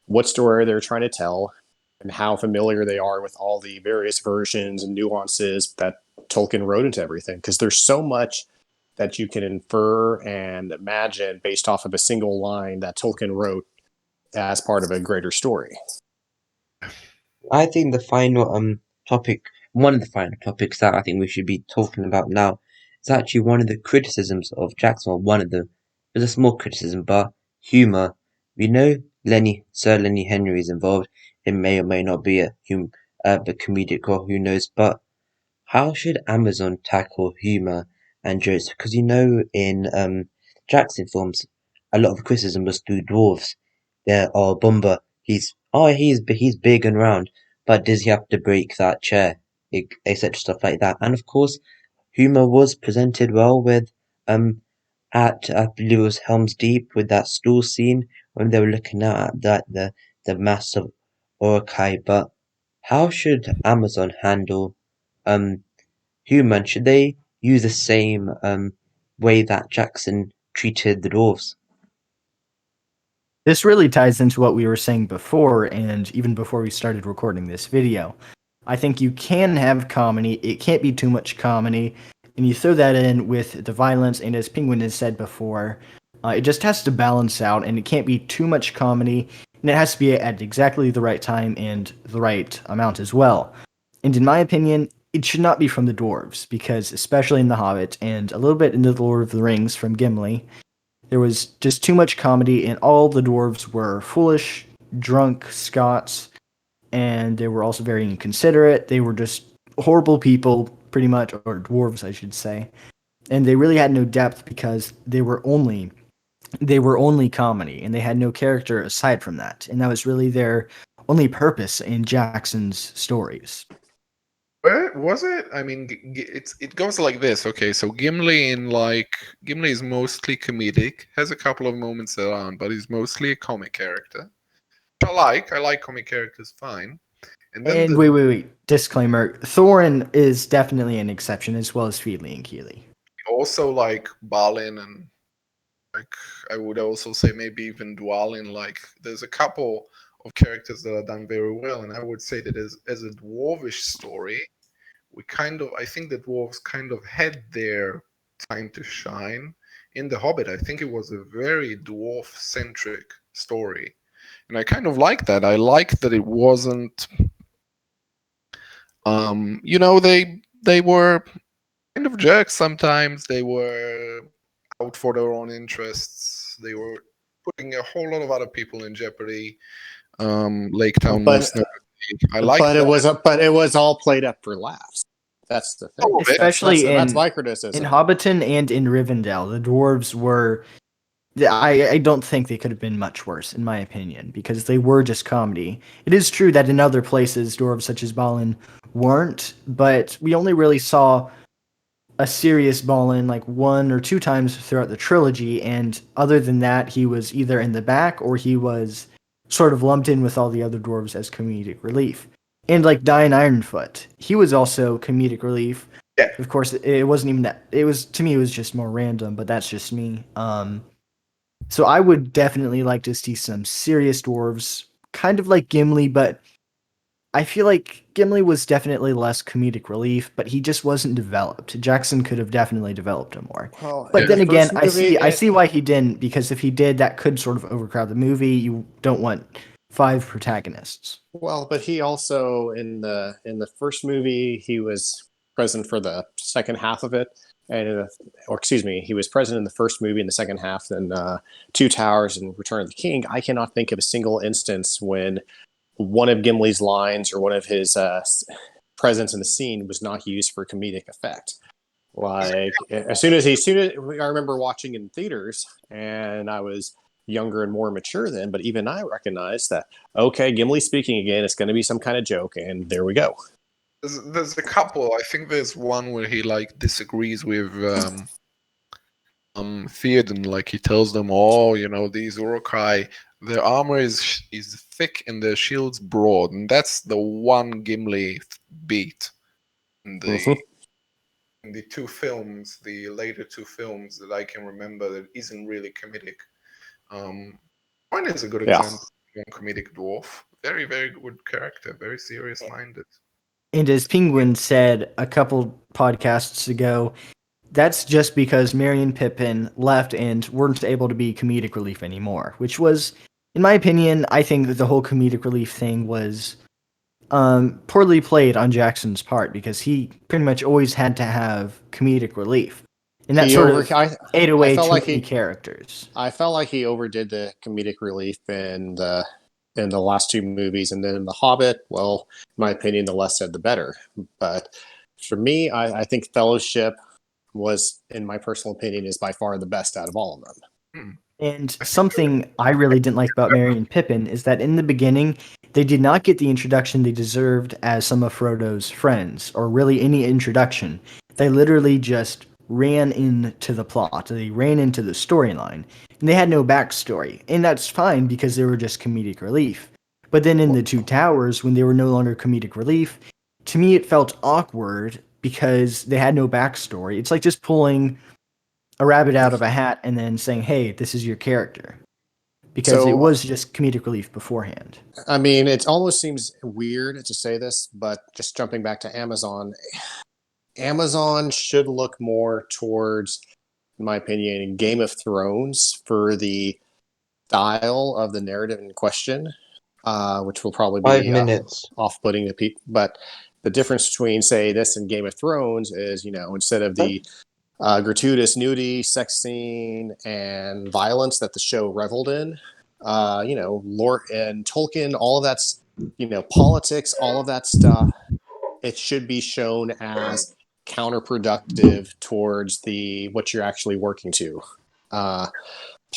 what story they're trying to tell and how familiar they are with all the various versions and nuances that Tolkien wrote into everything. Because there's so much that you can infer and imagine based off of a single line that Tolkien wrote as part of a greater story. I think the final topic, one of the final topics that I think we should be talking about now, is actually one of the criticisms of Jackson. Well, one of the, it's a small criticism, but humor. We know Sir Lenny Henry is involved. It may or may not be a comedic role, who knows? But how should Amazon tackle humor and jokes? Because in Jackson films, a lot of the criticism was through dwarves. There are Bumba. He's big and round, but does he have to break that chair, etc. Stuff like that. And of course, humor was presented well with at I believe it was Helm's Deep with that stool scene when they were looking at the mass of Uruk-hai. But how should Amazon handle um human? Should they use the same way that Jackson treated the dwarves? This really ties into what we were saying before, and even before we started recording this video. I think you can have comedy, it can't be too much comedy, and you throw that in with the violence, and as Penguin has said before, it just has to balance out, and it can't be too much comedy, and it has to be at exactly the right time and the right amount as well. And in my opinion, it should not be from the dwarves, because especially in The Hobbit, and a little bit in The Lord of the Rings from Gimli, there was just too much comedy, and all the dwarves were foolish, drunk Scots, and they were also very inconsiderate. They were just horrible people, pretty much, or dwarves, I should say. And they really had no depth because they were only comedy, and they had no character aside from that. And that was really their only purpose in Jackson's stories. Where was it? I mean, it goes like this. Okay, so Gimli is mostly comedic, has a couple of moments around, but he's mostly a comic character. I like comic characters fine. And then And wait. Disclaimer: Thorin is definitely an exception, as well as Feedly and Keely. also like Balin, and like I would also say maybe even Dwalin. Like there's a couple of characters that are done very well, and I would say that as a dwarvish story, I think the dwarves kind of had their time to shine. In The Hobbit, I think it was a very dwarf centric story, and I kind of like that. I like that it wasn't they were kind of jerks sometimes. They were out for their own interests. They were putting a whole lot of other people in jeopardy. Lake Town But most notably. I like but that. it was all played up for laughs. That's the thing. Oh, Especially That's my in criticism. Hobbiton and in Rivendell, the dwarves were. I don't think they could have been much worse, in my opinion, because they were just comedy. It is true that in other places, dwarves such as Balin weren't, but we only really saw a serious Balin like one or two times throughout the trilogy, and other than that, he was either in the back or he was sort of lumped in with all the other dwarves as comedic relief. And like Dian Ironfoot, he was also comedic relief. yeah. Of course, it wasn't even that. It was, to me, it was just more random, but that's just me. So I would definitely like to see some serious dwarves, kind of like Gimli, but I feel like Gimli was definitely less comedic relief, but he just wasn't developed. Jackson could have definitely developed him more. Well, But in Yeah. the then again, first movie, I see why he didn't, because if he did, that could sort of overcrowd the movie. You don't want 5 protagonists. well, but he also in the first movie he was present for the second half of it, and or excuse me, he was present in the first movie in the second half. Then Two Towers and Return of the King. I cannot think of a single instance when one of Gimli's lines or one of his presence in the scene was not used for comedic effect. Like as soon as I remember watching in theaters, and I was younger and more mature then, but even I recognized that okay, Gimli speaking again, it's going to be some kind of joke, and there we go. There's a couple. I think there's one where he like disagrees with Theoden. Like he tells them, "Oh, these Urukai, their armor is thick and their shields broad," and that's the one Gimli beat in the Mhm. in the two films, the later two films that I can remember that isn't really comedic. One is a good Yeah. example of one comedic dwarf. Very, very good character, very serious minded. And as Penguin said a couple podcasts ago, that's just because Merry and Pippin left and weren't able to be comedic relief anymore, which was, in my opinion, I think that the whole comedic relief thing was poorly played on Jackson's part because he pretty much always had to have comedic relief, and that He sort over of I ate I away felt too like many characters. he overdid the comedic relief in the last two movies, and then in The Hobbit, well, in my opinion, the less said the better. But for me, I think Fellowship was, in my personal opinion, is by far the best out of all of them. Hmm. And I think something I really didn't like about Merry and Pippin is that in the beginning, they did not get the introduction they deserved as some of Frodo's friends, or really any introduction. They literally just ran into the plot, they ran into the storyline, and they had no backstory. And that's fine because they were just comedic relief. But then in the Two Towers, when they were no longer comedic relief, to me it felt awkward because they had no backstory. It's like just pulling a rabbit out of a hat and then saying, "Hey, this is your character," because it So, was just comedic relief beforehand. I mean, it almost seems weird to say this, but just jumping back to Amazon, Amazon should look more towards, in my opinion, Game of Thrones for the style of the narrative in question, which will probably Five be minutes. off-putting to people. But the difference between, say, this and Game of Thrones is, instead of the gratuitous nudity, sex scene, and violence that the show reveled in, Lord and Tolkien, all of that's, politics, all of that stuff. It should be shown as counterproductive towards the what you're actually working to. Uh,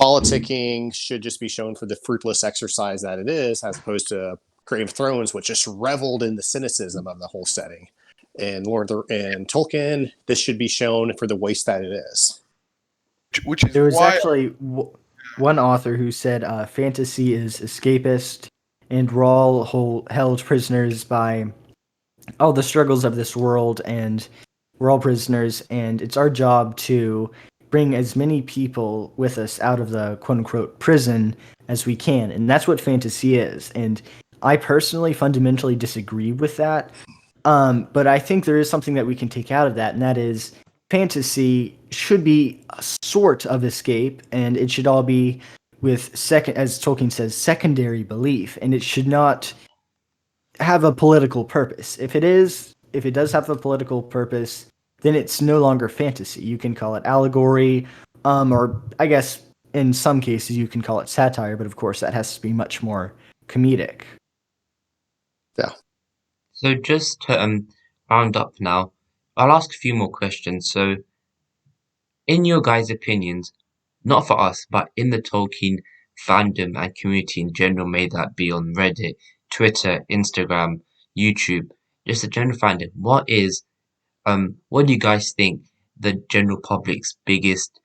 Politicking should just be shown for the fruitless exercise that it is, as opposed to Game of Thrones, which just reveled in the cynicism of the whole setting. And and Tolkien, this should be shown for the waste that it is. which is There was why actually one author who said fantasy is escapist, and we're all held prisoners by all the struggles of this world, and we're all prisoners, and it's our job to bring as many people with us out of the quote unquote prison as we can. And that's what fantasy is. And I personally fundamentally disagree with that. But I think there is something that we can take out of that, and that is fantasy should be a sort of escape, and it should all be with second, as Tolkien says, secondary belief, and it should not have a political purpose. If it does have a political purpose, then it's no longer fantasy. You can call it allegory, or I guess in some cases you can call it satire, but of course that has to be much more comedic. Yeah. So just to round up now, I'll ask a few more questions. So, in your guys' opinions, not for us, but in the Tolkien fandom and community in general, may that be on Reddit, Twitter, Instagram, YouTube, just a general fandom, what do you guys think the general public's biggest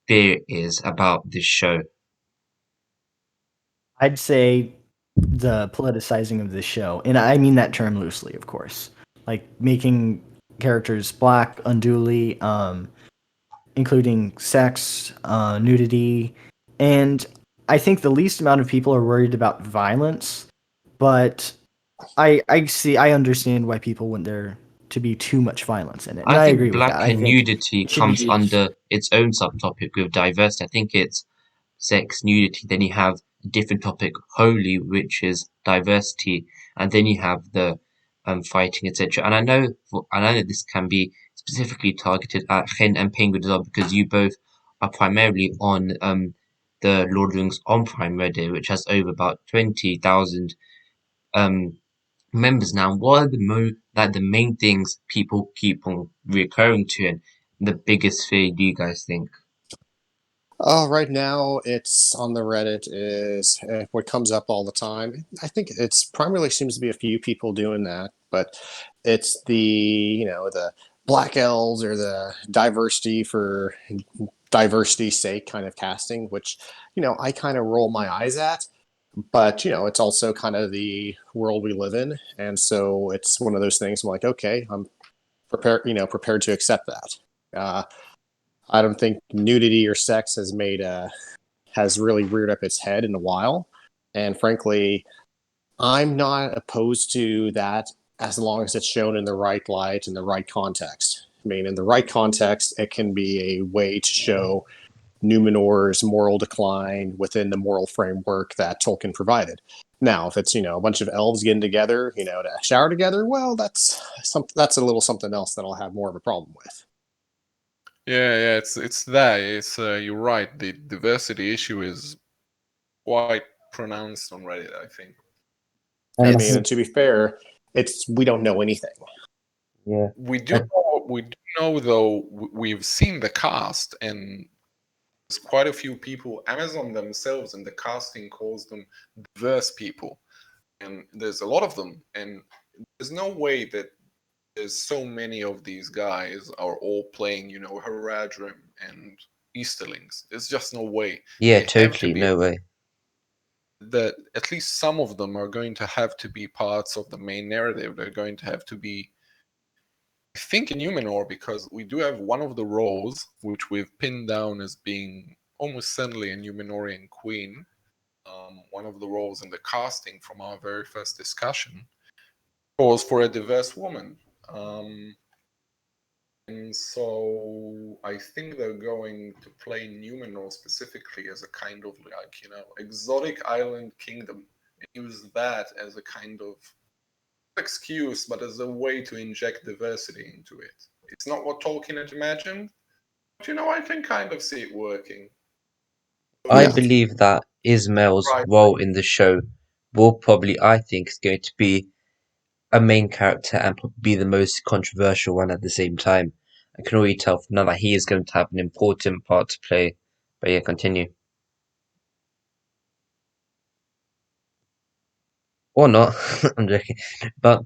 fear is about this show? I'd say the politicizing of this show, and I mean that term loosely, of course, like making characters black unduly, including sex, nudity, and I think the least amount of people are worried about violence, but I understand why people want there to be too much violence in it, and I I think agree with black that. I and think nudity it should comes be. under its own subtopic with diversity. I think it's sex, nudity, then you have a different topic, holy, which is diversity, and then you have the fighting, etc. And I know that this can be specifically targeted at Hen and Penguin as well, because you both are primarily on the Lord of the Rings on Prime Reddit, which has over about 20,000 um members now. What are the main things people keep on recurring to, and the biggest fear do you guys think? Right now, it's on the Reddit is what comes up all the time. I think it's primarily seems to be a few people doing that, but it's the black elves or the diversity for diversity's sake kind of casting, which I kind of roll my eyes at. But it's also kind of the world we live in, and so it's one of those things. I'm like, okay, I'm prepared to accept that. I don't think nudity or sex has really reared up its head in a while, and frankly, I'm not opposed to that as long as it's shown in the right light and the right context. I mean, in the right context, it can be a way to show Numenor's moral decline within the moral framework that Tolkien provided. Now, if it's a bunch of elves getting together, to shower together, well, that's a little something else that I'll have more of a problem with. Yeah, it's that. It's you're right. The diversity issue is quite pronounced on Reddit, I think. I mean, It's and to be fair, it's we don't know anything. Yeah. We do know though. We've seen the cast, and there's quite a few people. Amazon themselves and the casting calls them diverse people, and there's a lot of them. And there's no way that there's so many of these guys are all playing, Haradrim and Easterlings. There's just no way. Yeah, They have to totally. be No way. that at least some of them are going to have to be parts of the main narrative. They're going to have to be, I think, in Numenor, because we do have one of the roles which we've pinned down as being almost certainly a Numenorian queen. One of the roles in the casting from our very first discussion calls for a diverse woman. And so I think they're going to play Numenor specifically as a kind of like, exotic island kingdom, and use that as a kind of excuse, but as a way to inject diversity into it. It's not what Tolkien had imagined, but I can kind of see it working. I Yeah, believe that Ismail's Right. role in the show will probably, I think, is going to be a main character and probably be the most controversial one at the same time. I can already tell from now that he is going to have an important part to play. But yeah, continue. Or not. I'm joking. But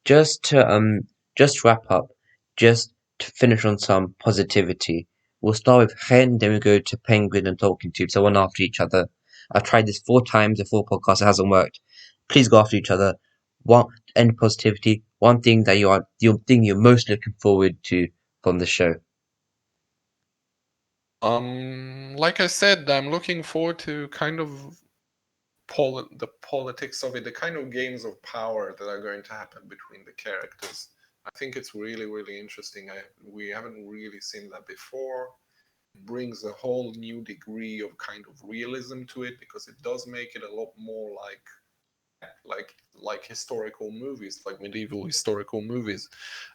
just to just wrap up, just to finish on some positivity. We'll start with Hen, then we go to Penguin and Talking Tube, so one after each other. I've tried this 4 times, a full podcast, it hasn't worked. Please go after each other. One any positivity, one thing that the thing you're most looking forward to from the show. Like I said, I'm looking forward to kind of the politics of it, the kind of games of power that are going to happen between the characters. I think it's really, really interesting. We haven't really seen that before. It brings a whole new degree of kind of realism to it, because it does make it a lot more like historical movies, like medieval historical movies.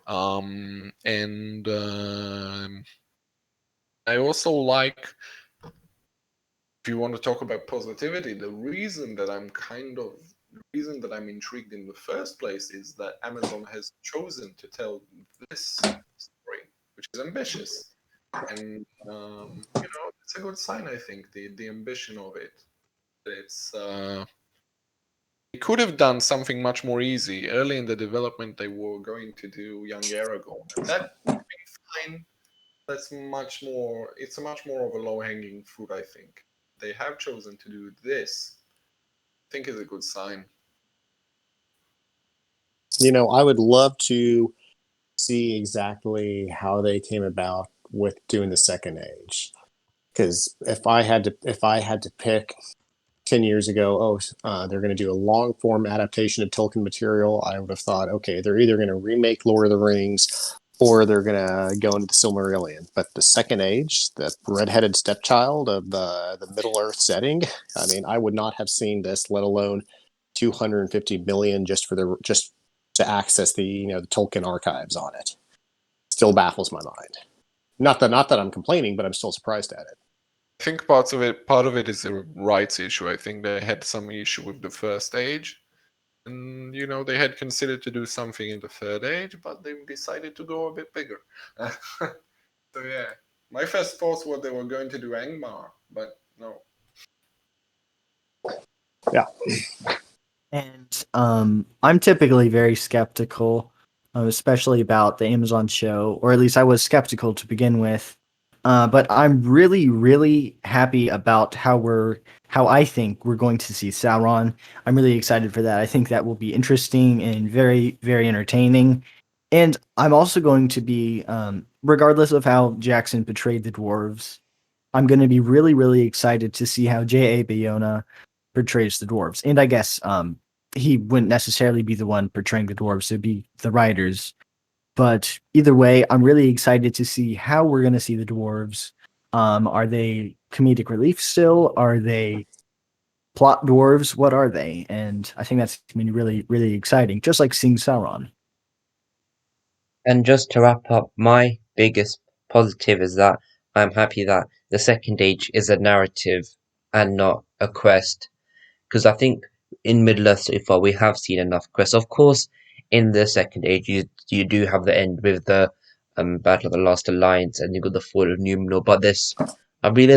And I also like, if you want to talk about positivity, the reason that I'm intrigued in the first place is that Amazon has chosen to tell this story, which is ambitious, and it's a good sign. I think the ambition of it. It's they could have done something much more easy early in the development. They were going to do young Aragorn, and that would be fine. That's much more. It's a much more of a low hanging fruit, I think. They have chosen to do this. I think is a good sign. I would love to see exactly how they came about with doing the second age. Because if I had to pick, 10 years ago, they're going to do a long form adaptation of Tolkien material, I would have thought, okay, they're either going to remake Lord of the Rings or they're going to go into the Silmarillion. But the Second Age, the redheaded stepchild of the Middle Earth setting, I mean, I would not have seen this, let alone 250 million just to access the Tolkien archives on it. Still baffles my mind. Not that I'm complaining, but I'm still surprised at it. I think part of it is a rights issue. I think they had some issue with the first age. And they had considered to do something in the third age, but they decided to go a bit bigger. So yeah, my first thoughts were they were going to do Angmar, but no. Yeah. And I'm typically very skeptical, especially about the Amazon show, or at least I was skeptical to begin with. But I'm really, really happy about how I think we're going to see Sauron. I'm really excited for that. I think that will be interesting and very, very entertaining. And I'm also going to be, regardless of how Jackson portrayed the dwarves, I'm going to be really, really excited to see how J.A. Bayona portrays the dwarves. And I guess he wouldn't necessarily be the one portraying the dwarves, it'd be the writers. But either way, I'm really excited to see how we're going to see the dwarves. Are they comedic relief still? Are they plot dwarves? What are they? And I think that's going to be really, really exciting, just like seeing Sauron. And just to wrap up, my biggest positive is that I'm happy that the second age is a narrative and not a quest. Because I think in Middle Earth so far we have seen enough quests. Of course, in the second age you do have the end with the Battle of the Last Alliance and you got the fall of Numenor. But I mean,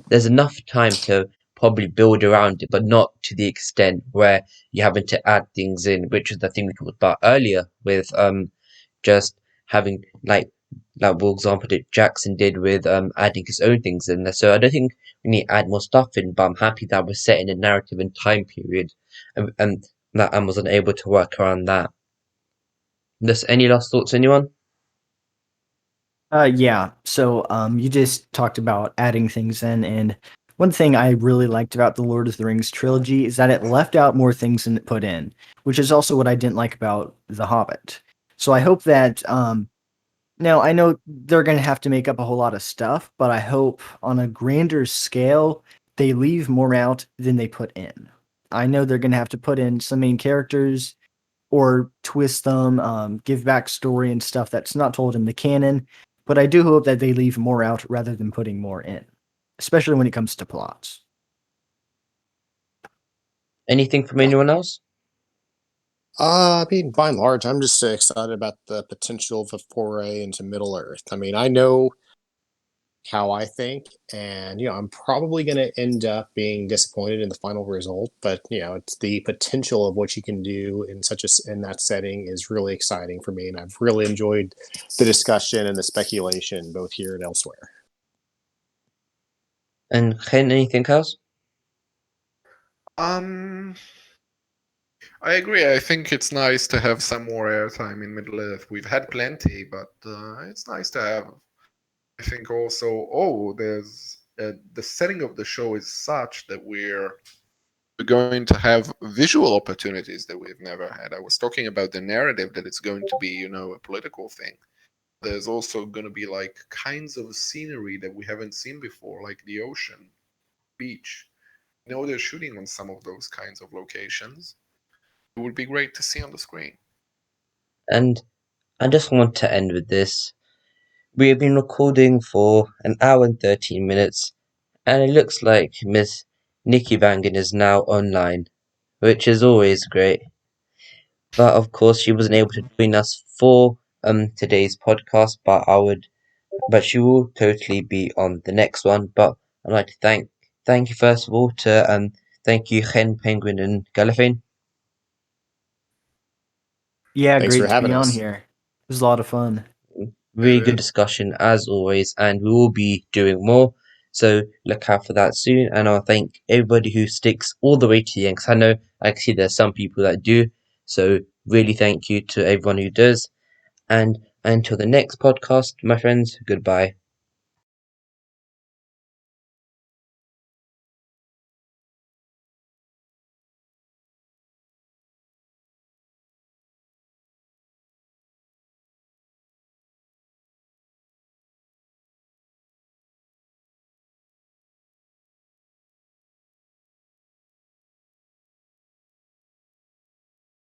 there's enough time to probably build around it, but not to the extent where you're having to add things in, which is the thing we talked about earlier with just having like for example that Jackson did with adding his own things in there. So I don't think we need to add more stuff in, but I'm happy that we're setting a narrative and time period and that Amazon able to work around that. Just any last thoughts, anyone? Yeah. So you just talked about adding things in, and one thing I really liked about the Lord of the Rings trilogy is that it left out more things than it put in, which is also what I didn't like about The Hobbit. So I hope that now I know they're going to have to make up a whole lot of stuff, but I hope on a grander scale they leave more out than they put in. I know they're going to have to put in some main characters or twist them, give backstory and stuff that's not told in the canon. But I do hope that they leave more out rather than putting more in, especially when it comes to plots. Anything from anyone else? I mean, by and large, I'm just excited about the potential of a foray into Middle Earth. I mean, I know how I think, and I'm probably going to end up being disappointed in the final result. But it's the potential of what you can do in that setting is really exciting for me, and I've really enjoyed the discussion and the speculation both here and elsewhere. And Ken, anything else? Um, I agree. I think it's nice to have some more airtime in Middle Earth. We've had plenty, but it's nice to have. I think also, there's the setting of the show is such that we're going to have visual opportunities that we've never had. I was talking about the narrative that it's going to be, a political thing. There's also going to be like kinds of scenery that we haven't seen before, like the ocean, beach. They're shooting on some of those kinds of locations. It would be great to see on the screen. And I just want to end with this. We have been recording for an hour and 13 minutes, and it looks like Miss Nikki Vangan is now online, which is always great. But of course, she wasn't able to join us for today's podcast, but she will totally be on the next one. But I'd like to thank you first of all to thank you Hen, Penguin, and Gallifane. Yeah, Thanks for great to having be on us. here. It was a lot of fun. Really good discussion as always, and we will be doing more. So look out for that soon. And I'll thank everybody who sticks all the way to the end, because I know I can see there's some people that do. So really thank you to everyone who does. And until the next podcast, my friends, goodbye.